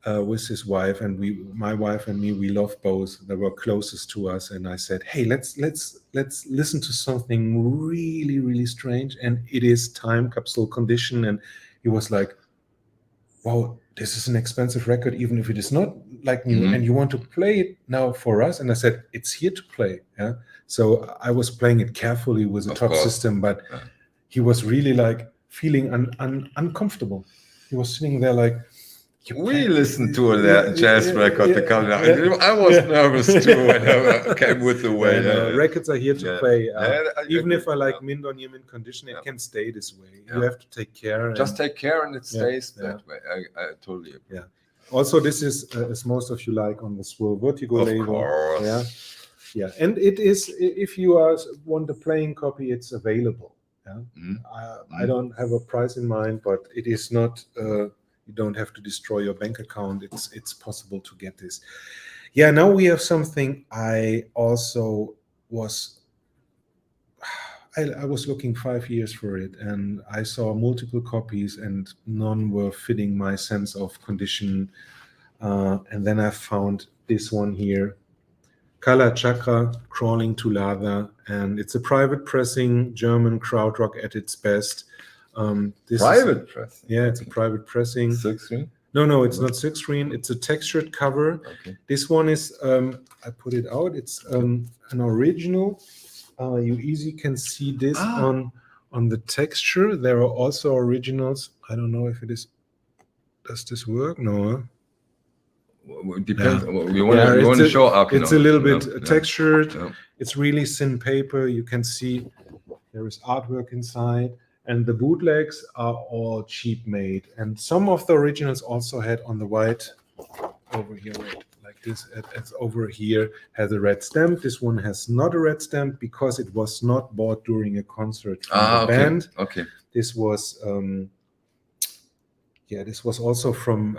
with his wife, and my wife and me, we love both. They were closest to us, and I said, "Hey, let's listen to something really, really strange." And it is Time Capsule Condition, and he was like, "Wow, this is an expensive record, even if it is not like new, and you want to play it now for us?" And I said, "It's here to play." Yeah. So I was playing it carefully with a top system, but he was really like feeling uncomfortable. He was sitting there like, we listened to a jazz record. I was nervous too when I came with the way. Records are here to play. Even if I like Mint on Mint condition, it can stay this way. You have to take care. Just take care, and it stays that way. I totally agree. Yeah. Also, this is as most of you like on the Swirl Vertigo label. Course. Yeah. And it is, if you want a playing copy, it's available. Yeah. I don't have a price in mind, but it is not. You don't have to destroy your bank account. It's possible to get this. Yeah, now we have something I also was. I was looking 5 years for it, and I saw multiple copies, and none were fitting my sense of condition. And then I found this one here, Color Chakra, Crawling to Lather, and it's a private pressing, German krautrock at its best. Private pressing. Yeah, it's a private pressing. Silk screen? No, it's not silk screen. It's a textured cover. Okay. This one is, I put it out. It's an original. You easily can see this on the texture. There are also originals. I don't know if it is. Does this work? No. It depends. You want to show up. It's a little bit textured. Yeah. It's really thin paper. You can see there is artwork inside. And the bootlegs are all cheap made. And some of the originals also had on the white over here, like this, it's over here, has a red stamp. This one has not a red stamp because it was not bought during a concert from the band. Okay. This was, this was also from,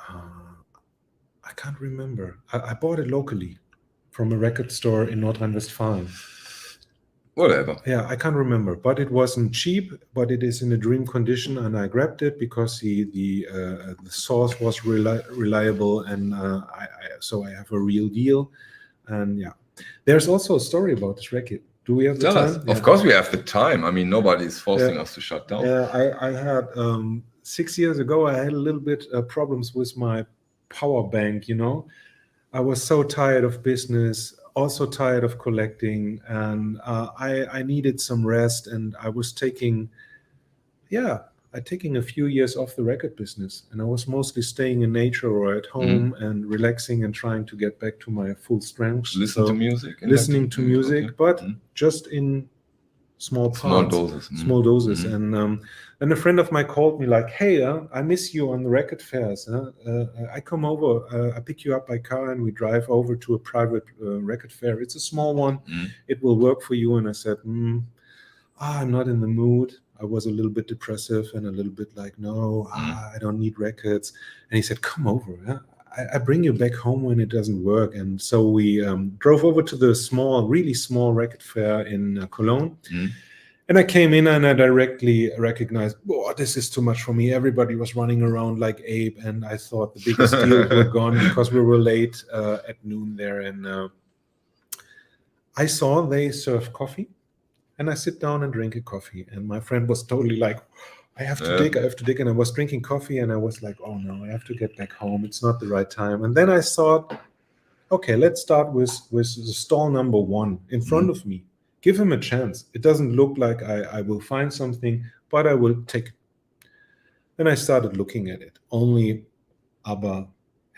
I can't remember. I bought it locally from a record store in Nordrhein-Westfalen. Whatever. Yeah, I can't remember, but it wasn't cheap, but it is in a dream condition, and I grabbed it because the source was reliable, and so I have a real deal. And yeah, there's also a story about this record. Do we have the time? Yeah. Of course we have the time. I mean, nobody is forcing us to shut down. Yeah, I had 6 years ago, I had a little bit problems with my power bank, I was so tired of business, also tired of collecting, and I needed some rest, and I was taking a few years off the record business, and I was mostly staying in nature or at home and relaxing and trying to get back to my full strength. Listening to music, but just in small parts, small doses. And a friend of mine called me like, "Hey, I miss you on the record fairs. I come over, I pick you up by car, and we drive over to a private record fair. It's a small one. It will work for you." And I said, "I'm not in the mood." I was a little bit depressive and a little bit like, "No, I don't need records." And he said, "Come over. I bring you back home when it doesn't work." And so we drove over to the really small record fair in Cologne. And I came in and I directly recognized, this is too much for me. Everybody was running around like ape, and I thought the biggest deals were gone because we were late at noon there. And I saw they serve coffee, and I sit down and drink a coffee. And my friend was totally like, I have to dig. And I was drinking coffee, and I was like, oh no, I have to get back home. It's not the right time. And then I thought, okay, let's start with the stall number 1 in front of me. Give him a chance. It doesn't look like I will find something, but I will take it. Then I started looking at it, only ABBA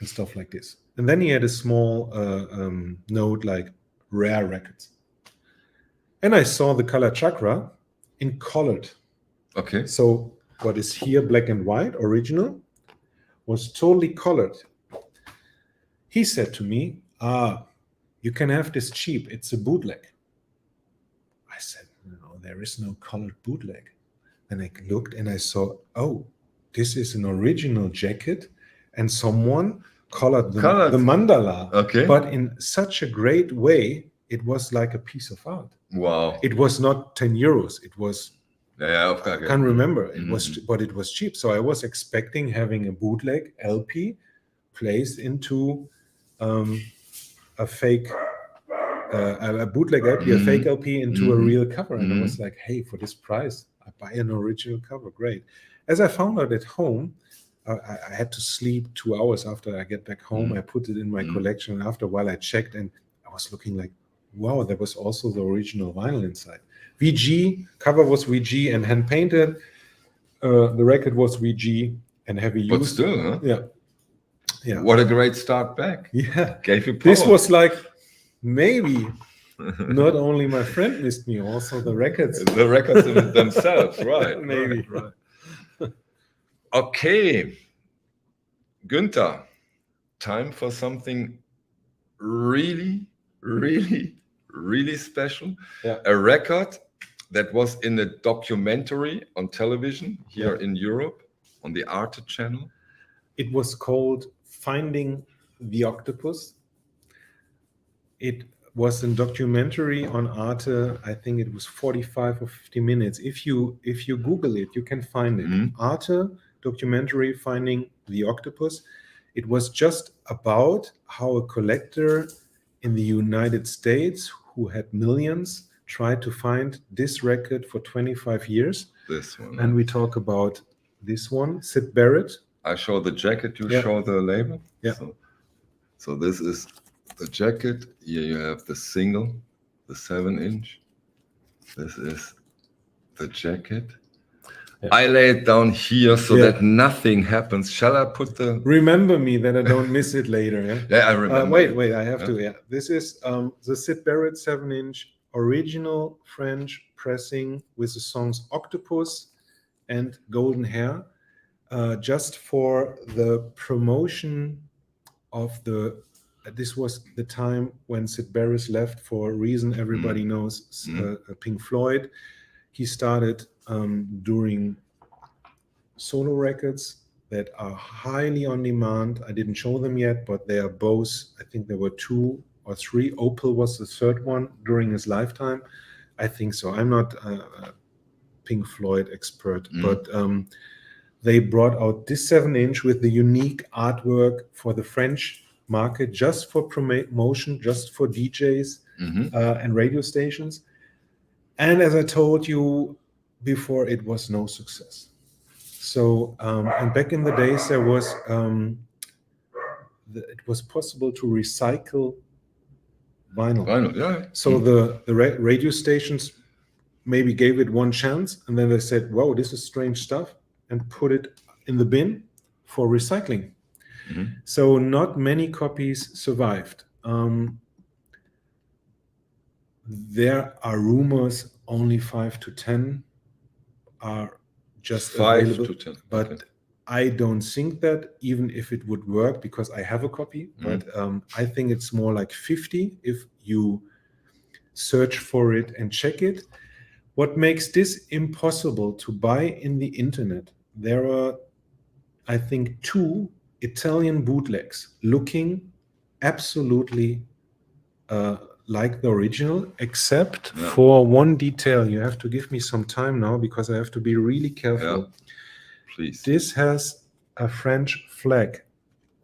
and stuff like this. And then he had a small note like rare records. And I saw the Color Chakra in colored. Okay. So what is here black and white, original, was totally colored. He said to me, you can have this cheap. It's a bootleg. I said, no, there is no colored bootleg. And I looked and I saw, oh, this is an original jacket, and someone colored the mandala, okay, but in such a great way, it was like a piece of art. Wow. It was not 10 euros. It was, I can't remember. It was, but it was cheap. So I was expecting having a bootleg LP placed into a fake, a bootleg LP, a fake LP into a real cover. And I was like, hey, for this price, I buy an original cover. Great. As I found out at home, I had to sleep 2 hours after I get back home. I put it in my collection. After a while, I checked and I was looking like, wow, there was also the original vinyl inside. VG, cover was VG and hand painted. The record was VG and heavy use. But still, huh? Yeah. Yeah. What a great start back. Yeah. Gave you power. This was like, maybe not only my friend missed me, also the records. The records themselves, right. Maybe. Right. Okay. Günter, time for something really, really, really special. Yeah. A record that was in a documentary on television here in Europe on the Arte channel. It was called Finding the Octopus. It was a documentary on Arte. I think it was 45 or 50 minutes. If you Google it, you can find it. Arte documentary Finding the Octopus. It was just about how a collector in the United States who had millions tried to find this record for 25 years. This one. And we talk about this one, Syd Barrett. I show the jacket, you show the label. Yeah. So this is the jacket. Here you have the single, the 7-inch. This is the jacket. Yeah. I lay it down here so that nothing happens. Shall I put the... Remember me that I don't miss it later. Yeah, yeah, I remember. Wait, I have to. Yeah, this is the Syd Barrett 7-inch original French pressing with the songs Octopus and Golden Hair, just for the promotion of the... This was the time when Syd Barrett left for a reason everybody knows, Pink Floyd. He started doing solo records that are highly on demand. I didn't show them yet, but they are both, I think there were 2 or 3. Opal was the 3rd one during his lifetime. I think so. I'm not a Pink Floyd expert, but they brought out this 7-inch with the unique artwork for the French market, just for promotion, just for DJs and radio stations. And as I told you before, it was no success. So, and back in the days, there was, it was possible to recycle vinyl. Yeah. So the radio stations maybe gave it one chance, and then they said, wow, this is strange stuff, and put it in the bin for recycling. So not many copies survived. There are rumors only 5 to 10 are just 5 available, to 10. but okay. I don't think that, even if it would work, because I have a copy, but I think it's more like 50 if you search for it and check it. What makes this impossible to buy in the internet? There are, I think, 2 Italian bootlegs looking absolutely like the original, except for one detail. You have to give me some time now because I have to be really careful. Yeah. Please. This has a French flag.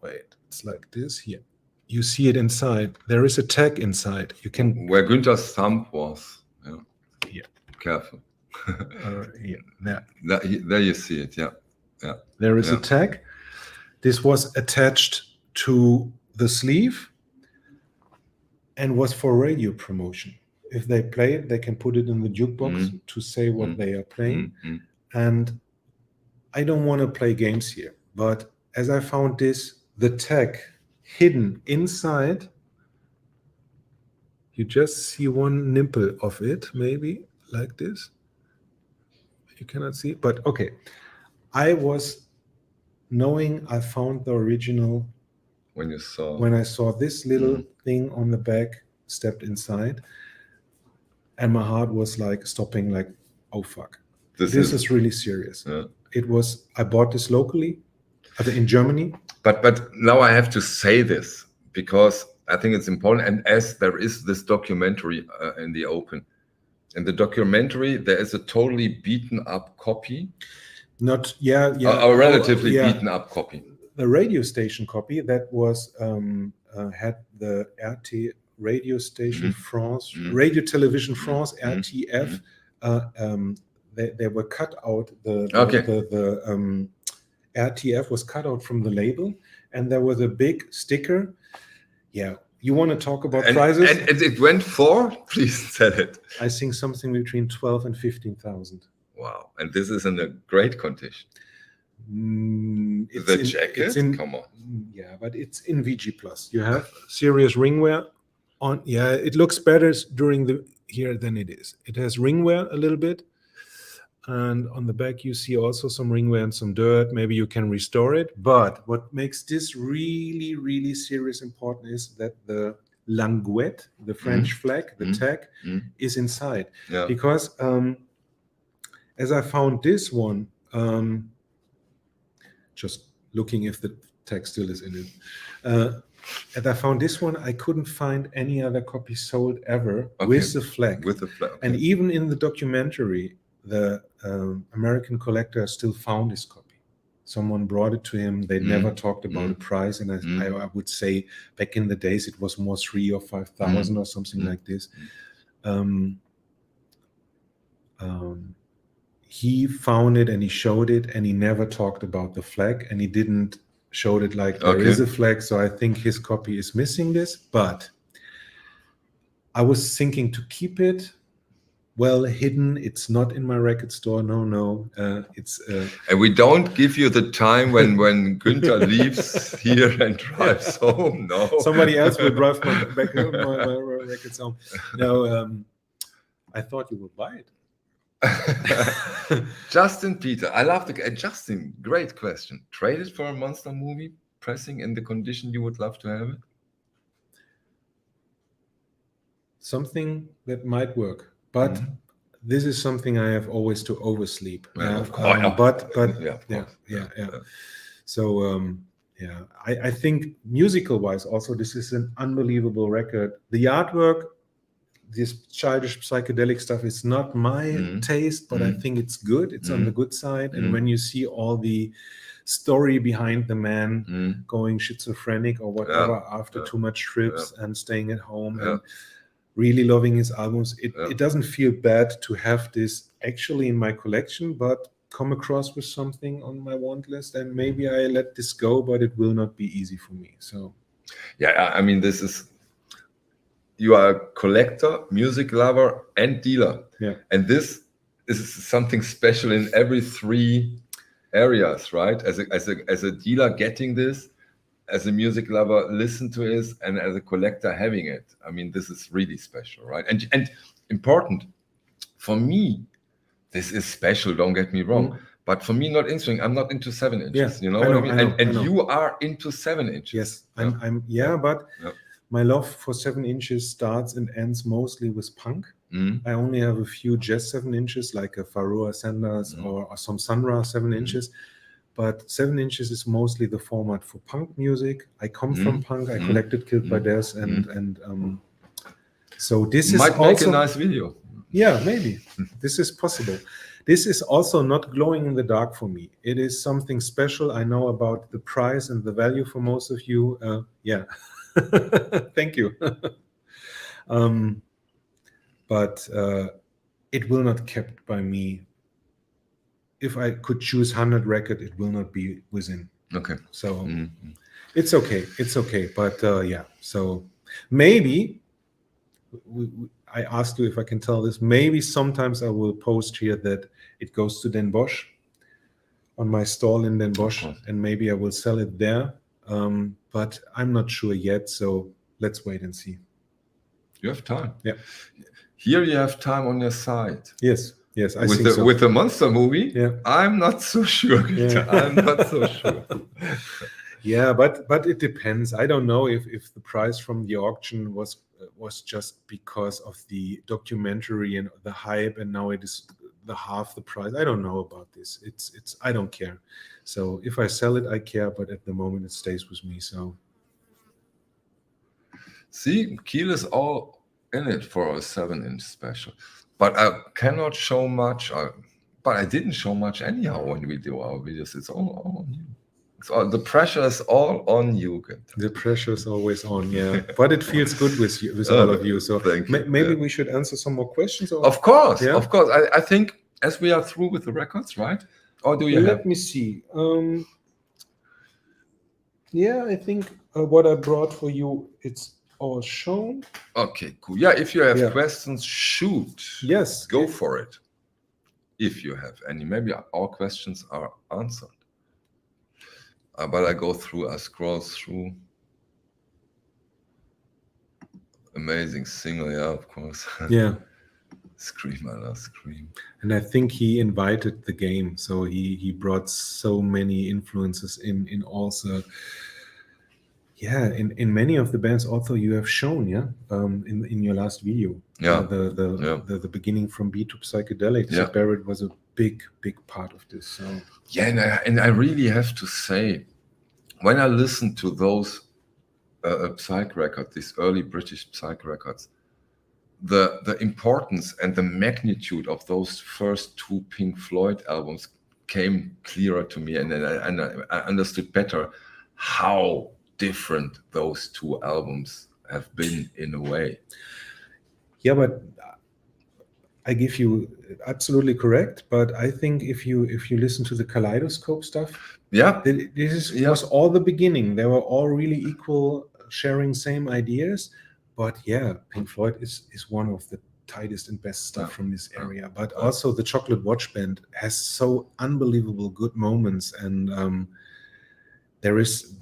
Wait, it's like this here. You see it inside. There is a tag inside. You can... Where Günter's thumb was. Yeah. Here. Careful. Here. There. There you see it. Yeah. Yeah. There is a tag. This was attached to the sleeve and was for radio promotion. If they play it, they can put it in the jukebox to say what they are playing. And I don't want to play games here, but as I found this, the tag hidden inside, you just see one nipple of it, maybe like this. You cannot see it, but okay. I was knowing I found the original when you saw? When I saw this little thing on the back, stepped inside, and my heart was like stopping, like, oh fuck, this is really serious. Yeah. It was, I bought this locally in Germany. But now I have to say this because I think it's important. And as there is this documentary in the open, in the documentary there is a totally beaten up copy. Not a relatively beaten up copy. The radio station copy that was had the RT radio station France, Radio Television France, RTF. They were cut out. The RTF was cut out from the label, and there was a big sticker. Yeah, you want to talk about prices? And it went for, please tell it. I think something between 12 and 15,000. Wow, and this is in a great condition. The jacket, come on. Yeah, but it's in VG Plus. You have serious ringwear on. Yeah, it looks better during the here than it is. It has ringwear a little bit. And on the back, you see also some ringwear and some dirt. Maybe you can restore it. But what makes this really, really serious important is that the languette, the French flag, the tag, is inside. Yeah. Because as I found this one, just looking if the tag still is in it. As I found this one, I couldn't find any other copy sold ever with the flag. With the flag. Okay. And even in the documentary, the American collector still found his copy. Someone brought it to him. They never talked about the price, and I would say back in the days it was more 3,000 or 5,000 or something like this. He found it and he showed it, and he never talked about the flag, and he didn't show it like there is a flag. So I think his copy is missing this, but I was thinking to keep it well hidden. It's not in my record store. No. It's and we don't give you the time when Günter leaves here and drives home. No, somebody else will drive my records home. No, I thought you would buy it. Justin Peter, I love the Justin. Great question. Trade it for a monster movie, pressing in the condition you would love to have it. Something that might work, but this is something I have always to oversleep. Yeah, of course. Yeah. So I think musical-wise, also this is an unbelievable record. The artwork, this childish psychedelic stuff is not my taste, but I think it's good. It's on the good side. And when you see all the story behind the man going schizophrenic or whatever after too much trips and staying at home and really loving his albums, it doesn't feel bad to have this actually in my collection, but come across with something on my want list, and maybe I let this go, but it will not be easy for me. So yeah, I mean, this is, you are a collector, music lover, and dealer. Yeah. And this is something special in every three areas, right? As a dealer getting this, as a music lover listen to it, and as a collector having it. I mean, this is really special, right? And important for me, this is special, don't get me wrong. But for me, not interesting. I'm not into 7 inches. You know what I mean? And you are into 7 inches. Yes, but my love for 7 inches starts and ends mostly with punk. I only have a few jazz 7 inches, like a Pharoah Sanders or some Sunra 7 inches. But 7 inches is mostly the format for punk music. I come from punk. I collected Killed by Death, and so this is might make a nice video. Yeah, maybe this is possible. This is also not glowing in the dark for me. It is something special. I know about the price and the value for most of you. Thank you. But it will not kept by me. If I could choose 100 record, it will not be within. Okay. So it's okay. It's okay. But so maybe I asked you if I can tell this. Maybe sometimes I will post here that it goes to Den Bosch on my stall in Den Bosch, and maybe I will sell it there. But I'm not sure yet. So let's wait and see. You have time. Yeah. Here you have time on your side. Yes, I think so. With the monster movie, I'm not so sure. Yeah. I'm not so sure. Yeah, but it depends. I don't know if the price from the auction was just because of the documentary and the hype, and now it is the half the price. I don't know about this. It's I don't care. So if I sell it, I care, but at the moment it stays with me. So see, Kiel is all in it for a 7-inch special, but I cannot show much. But I didn't show much anyhow when we do our videos. It's all on you. The pressure is all on you, Günter. the pressure is always on, yeah. But it feels good with you, with all of you. So thank you. Maybe we should answer some more questions. Or? Of course, Yeah? of course. I think as we are through with the records, right? Or do you Let me see. Yeah, I think what I brought for you, it's all shown. Okay, cool. Yeah, if you have Yeah. questions, shoot. Yes. Go for it. If you have any. Maybe all questions are answered. But I scroll through. Amazing single, yeah, of course. Yeah. Scream, I love Scream. And I think he invited the game, so he brought so many influences in also. Yeah, in many of the bands also you have shown, yeah, in your last video. Yeah. The beginning from beat to psychedelic. Yeah. So Barrett was a big part of this. So yeah, and I really have to say, when I listen to those psych records, these early British psych records, the importance and the magnitude of those first 2 Pink Floyd albums came clearer to me, and I understood better how different those 2 albums have been in a way. Yeah, but I give you absolutely correct. But I think if you listen to the Kaleidoscope stuff, yeah, was all the beginning. They were all really equal, sharing same ideas. But yeah, Pink Floyd is one of the tightest and best stuff from this area. But also the Chocolate Watch Band has so unbelievable good moments, and there is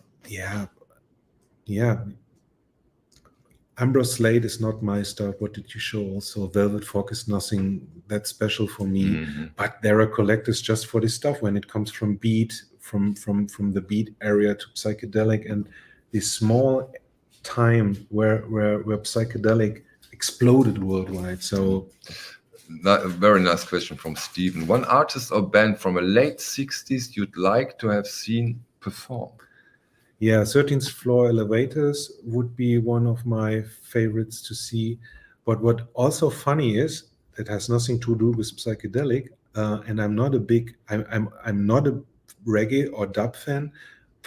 Ambrose Slade is not my stuff. What did you show? Also, Velvet Fog is nothing that special for me. Mm-hmm. But there are collectors just for this stuff when it comes from beat, from the beat area to psychedelic, and this small time where psychedelic exploded worldwide. So a very nice question from Stephen. One artist or band from a late 60s you'd like to have seen perform? Yeah, 13th Floor Elevators would be one of my favorites to see. But what also funny is, that has nothing to do with psychedelic, and I'm not a reggae or dub fan,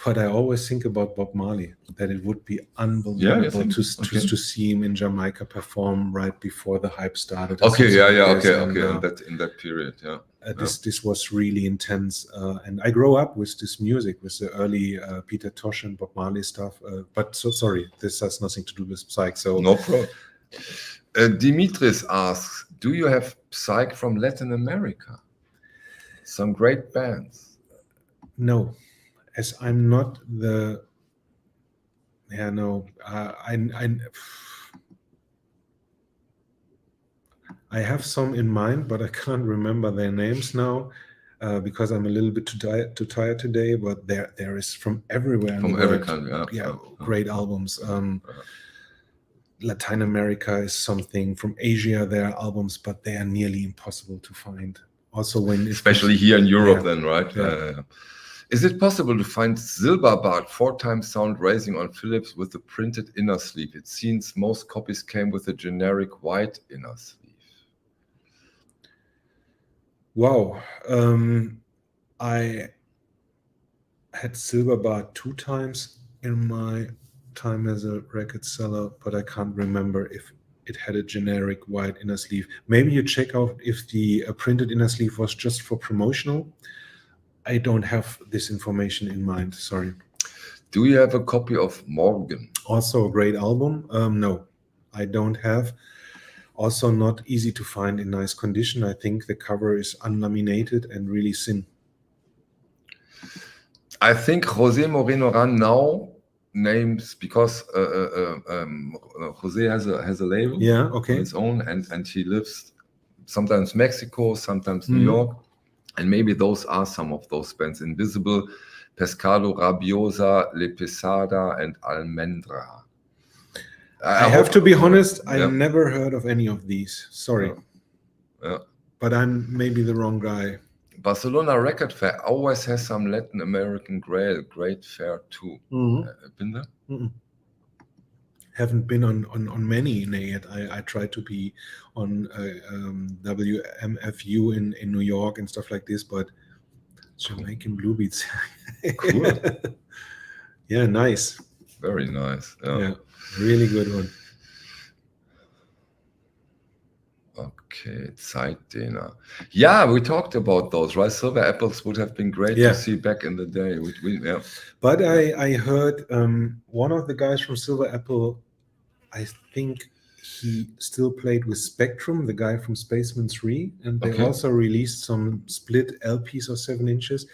but I always think about Bob Marley, that it would be unbelievable to see him in Jamaica perform right before the hype started. Okay, in that period, yeah. This was really intense, and I grew up with this music, with the early Peter Tosh and Bob Marley stuff. But so sorry, this has nothing to do with Psych. So no problem. Dimitris asks, do you have Psych from Latin America? Some great bands. No. As I'm not the, I have some in mind, but I can't remember their names now because I'm a little bit too tired today. But there is from everywhere. From every country, great albums. Latin America is something. From Asia, there are albums, but they are nearly impossible to find. Also, especially here in Europe, then, right? Yeah. Is it possible to find Silberbart 4x sound raising on Philips with a printed inner sleeve? It seems most copies came with a generic white inner sleeve. Wow. I had Silberbart 2 times in my time as a record seller, but I can't remember if it had a generic white inner sleeve. Maybe you check out if the printed inner sleeve was just for promotional. I don't have this information in mind, sorry. Do you have a copy of Morgan? Also a great album. No, I don't have. Also not easy to find in nice condition. I think the cover is unlaminated and really thin. I think Jose Moreno Ran now names, because Jose has a label on his own, and he lives sometimes Mexico, sometimes New York. And maybe those are some of those bands. Invisible Pescado Rabiosa, Le Pesada, and Almendra. I have to be honest, I Yeah. never heard of any of these. Sorry. Yeah. But I'm maybe the wrong guy. Barcelona Record Fair always has some Latin American great fair too. Been there? Haven't been on many yet. I try to be on WMFU in New York and stuff like this, but Jamaican Blue Beats. Cool. Yeah, nice. Very nice. Yeah, really good one. Okay, Zeitdehner. Yeah, we talked about those, right? Silver Apples would have been great to see back in the day. Yeah. But I heard one of the guys from Silver Apple, I think he still played with Spectrum, the guy from Spaceman 3, and they also released some split LPs of 7 inches.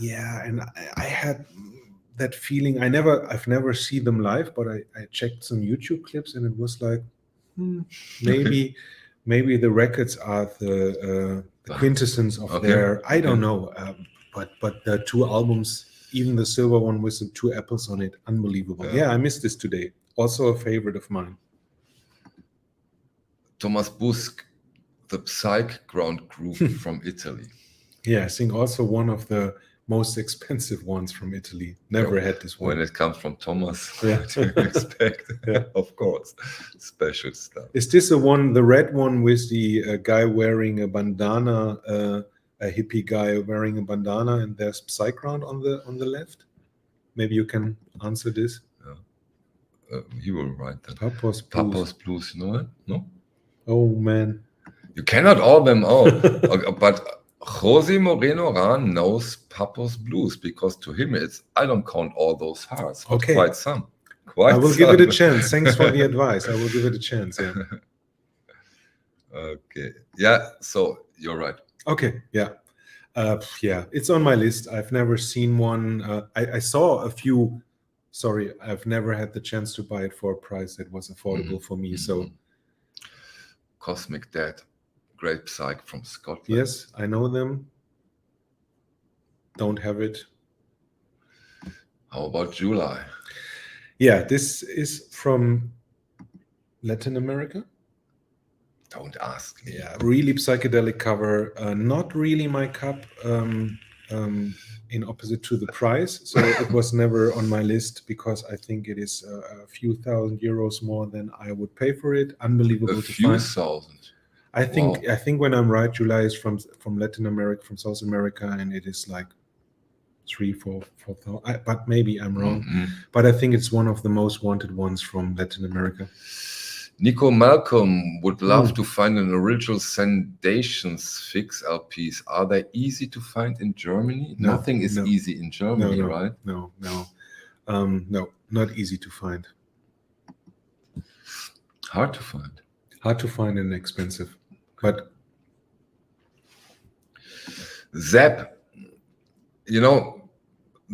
Yeah, and I had that feeling. I've never seen them live, but I checked some YouTube clips, and it was like, maybe the records are the quintessence of their. I don't know, but the 2 albums, even the silver one with the 2 apples on it, unbelievable. Yeah, I missed this today. Also a favorite of mine. Thomas Busk, the Psych ground group from Italy. Yeah, I think also one of the most expensive ones from Italy. Never had this one. When it comes from Thomas, what do you expect? Of course, special stuff. Is this the red one with the guy wearing a bandana, a hippie guy wearing a bandana, and there's Psych on the left? Maybe you can answer this. You will write that. Papos Blues, you know it? No? Oh, man. You cannot all them all. But Jose Moreno Ran knows Papos Blues because to him I don't count all those hearts, but quite some. I will give it a chance. Thanks for the advice. I will give it a chance, yeah. Okay. Yeah, so you're right. Okay, yeah. Yeah, it's on my list. I've never seen one. I saw a few. Sorry, I've never had the chance to buy it for a price that was affordable for me. So, Cosmic Dead, great Psych from Scotland. Yes, I know them. Don't have it. How about July? Yeah, this is from Latin America. Don't ask me. Yeah, really psychedelic cover. Not really my cup. In opposite to the price, so it was never on my list because I think it is a few thousand euros more than I would pay for it. Unbelievable to find. A few thousand. I think when I'm right, July is from Latin America, from South America, and it is like 3,000-4,000. But maybe I'm wrong. But I think it's one of the most wanted ones from Latin America. Nico Malcolm would love to find an original Sendations fix LPs. Are they easy to find in Germany? No, Nothing is easy in Germany, right? No, not easy to find. Hard to find. Hard to find and expensive. But Zeb,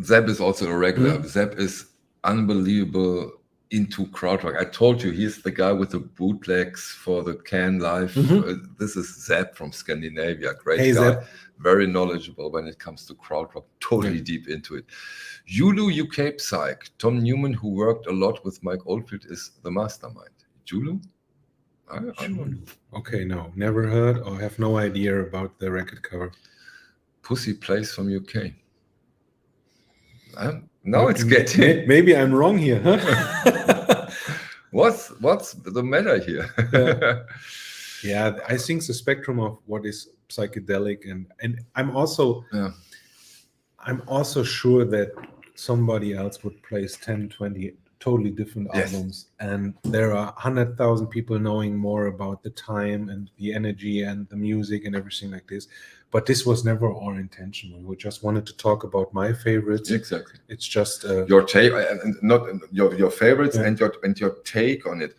Zeb is also a regular. Zeb is unbelievable into krautrock. I told you he's the guy with the bootlegs for the Can Live. This is Zeb from Scandinavia. Great guy. Zeb. Very knowledgeable when it comes to krautrock. Totally deep into it. Julu UK Psych. Tom Newman, who worked a lot with Mike Oldfield, is the mastermind. Julu? I don't know. Okay, no, never heard or have no idea about the record cover. Pussy Plays from UK. Now it's getting. Maybe I'm wrong here, huh? What's the matter here? Yeah, I think the spectrum of what is psychedelic and I'm also sure that somebody else would place 10, 20 totally different albums, and there are 100,000 people knowing more about the time and the energy and the music and everything like this. But this was never our intention. We just wanted to talk about my favorites. Exactly. It's just your take, not your favorites, and your take on it.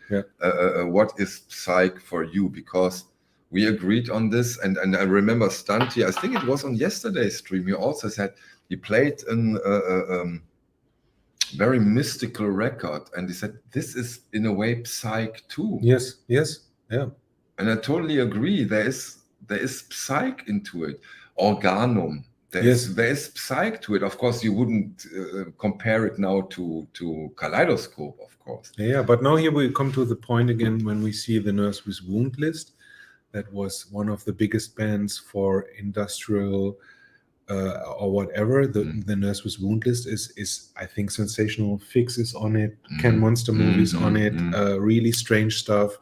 What is Psych for you? Because we agreed on this, and I remember Stunty. I think it was on yesterday's stream. He also said he played a very mystical record, and he said this is in a way Psych too. Yes, yeah. And I totally agree. There is Psych into it. Organum, there's Psych to it. Of course, you wouldn't compare it now to Kaleidoscope, of course. Yeah, but now here we come to the point again when we see the Nurse with Wound list. That was one of the biggest bands for industrial or whatever. The Nurse with Wound list is I think Sensational Fix is on it, Ken Monster movies on it, really strange stuff.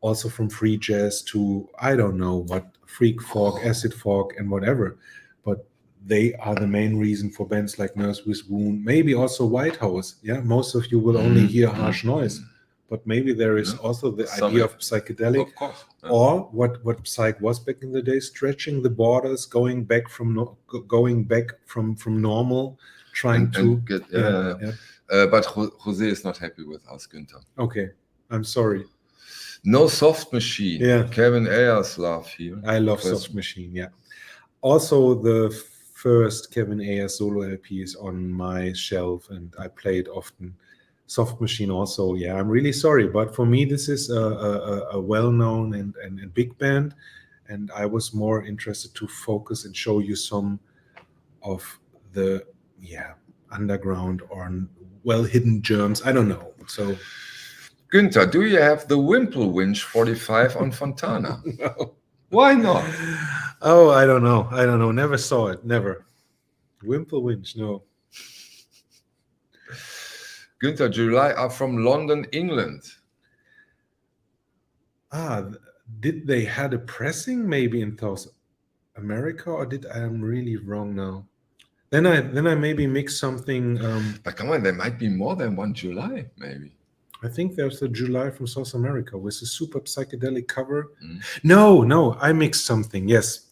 Also from free jazz to I don't know what, freak folk, acid folk, and whatever. But they are the main reason for bands like Nurse with Wound. Maybe also White House. Yeah, most of you will only hear harsh noise, but maybe there is also the idea of psychedelic, of course, or what Psych was back in the day, stretching the borders, going back from normal, trying to get. But Jose is not happy with us, Günter. Okay, I'm sorry. No Soft Machine. Yeah. Kevin Ayers love here. I love Soft Machine, yeah. Also, the first Kevin Ayers solo LP is on my shelf, and I play it often. Soft Machine also, yeah. I'm really sorry, but for me, this is a well-known and big band, and I was more interested to focus and show you some of the, underground or well-hidden germs. I don't know, so... Günter, do you have the Wimple Winch 45 on Fontana? No. Why not? Oh, I don't know. Never saw it. Never. Wimple Winch, no. Günter, July are from London, England. Did they had a pressing maybe in South America, or I'm really wrong now? Then I maybe mix something. But come on, there might be more than one July, maybe. I think there's a July from South America with a super psychedelic cover. No, I mixed something. Yes.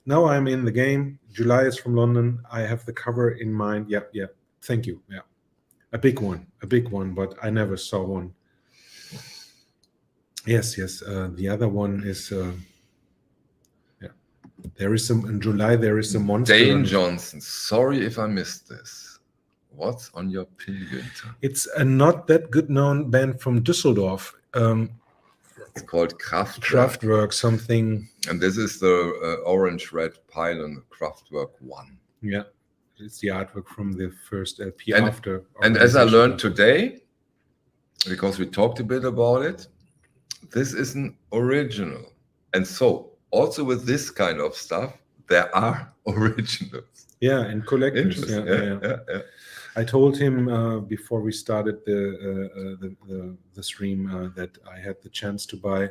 Now I'm in the game. July is from London. I have the cover in mind. Yeah. Thank you. Yeah, a big one, but I never saw one. Yes. The other one is. There is some in July. There is a monster. Dane Johnson. Sorry if I missed this. What's on your pin, Günter? It's a not that good known band from Düsseldorf. It's called Kraftwerk. Kraftwerk something. And this is the orange-red pylon, Kraftwerk 1. Yeah, it's the artwork from the first LP after. And as I learned today, because we talked a bit about it, this is an original. And so, also with this kind of stuff, there are originals. Yeah, and collectors. Yeah. I told him before we started the stream that I had the chance to buy.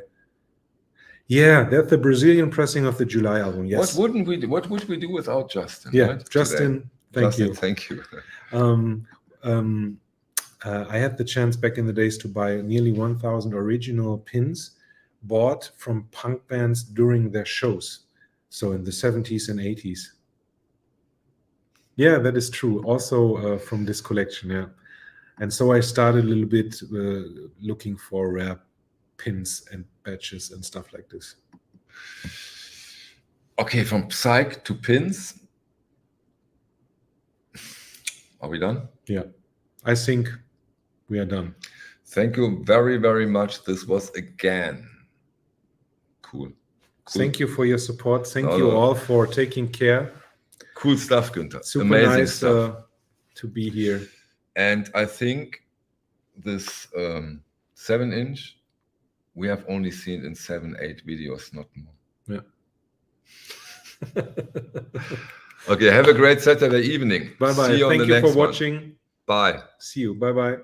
Yeah, that's the Brazilian pressing of the July album. Yes. What would we do without Justin? Yeah, right? Justin. Thank you. Thank you. I had the chance back in the days to buy nearly 1,000 original pins bought from punk bands during their shows. So in the 70s and 80s. Yeah, that is true. Also from this collection, yeah. And so I started a little bit looking for rare pins and badges and stuff like this. Okay, from Psych to pins. Are we done? Yeah, I think we are done. Thank you very, very much. This was again cool. Thank you for your support. Thank you all for taking care. Cool stuff, Günter. Super amazing nice stuff. To be here. And I think this 7-inch we have only seen in 7-8 videos, not more. Yeah. Okay, have a great Saturday evening. Bye bye. See you Thank on the you next for watching. Bye. See you. Bye bye.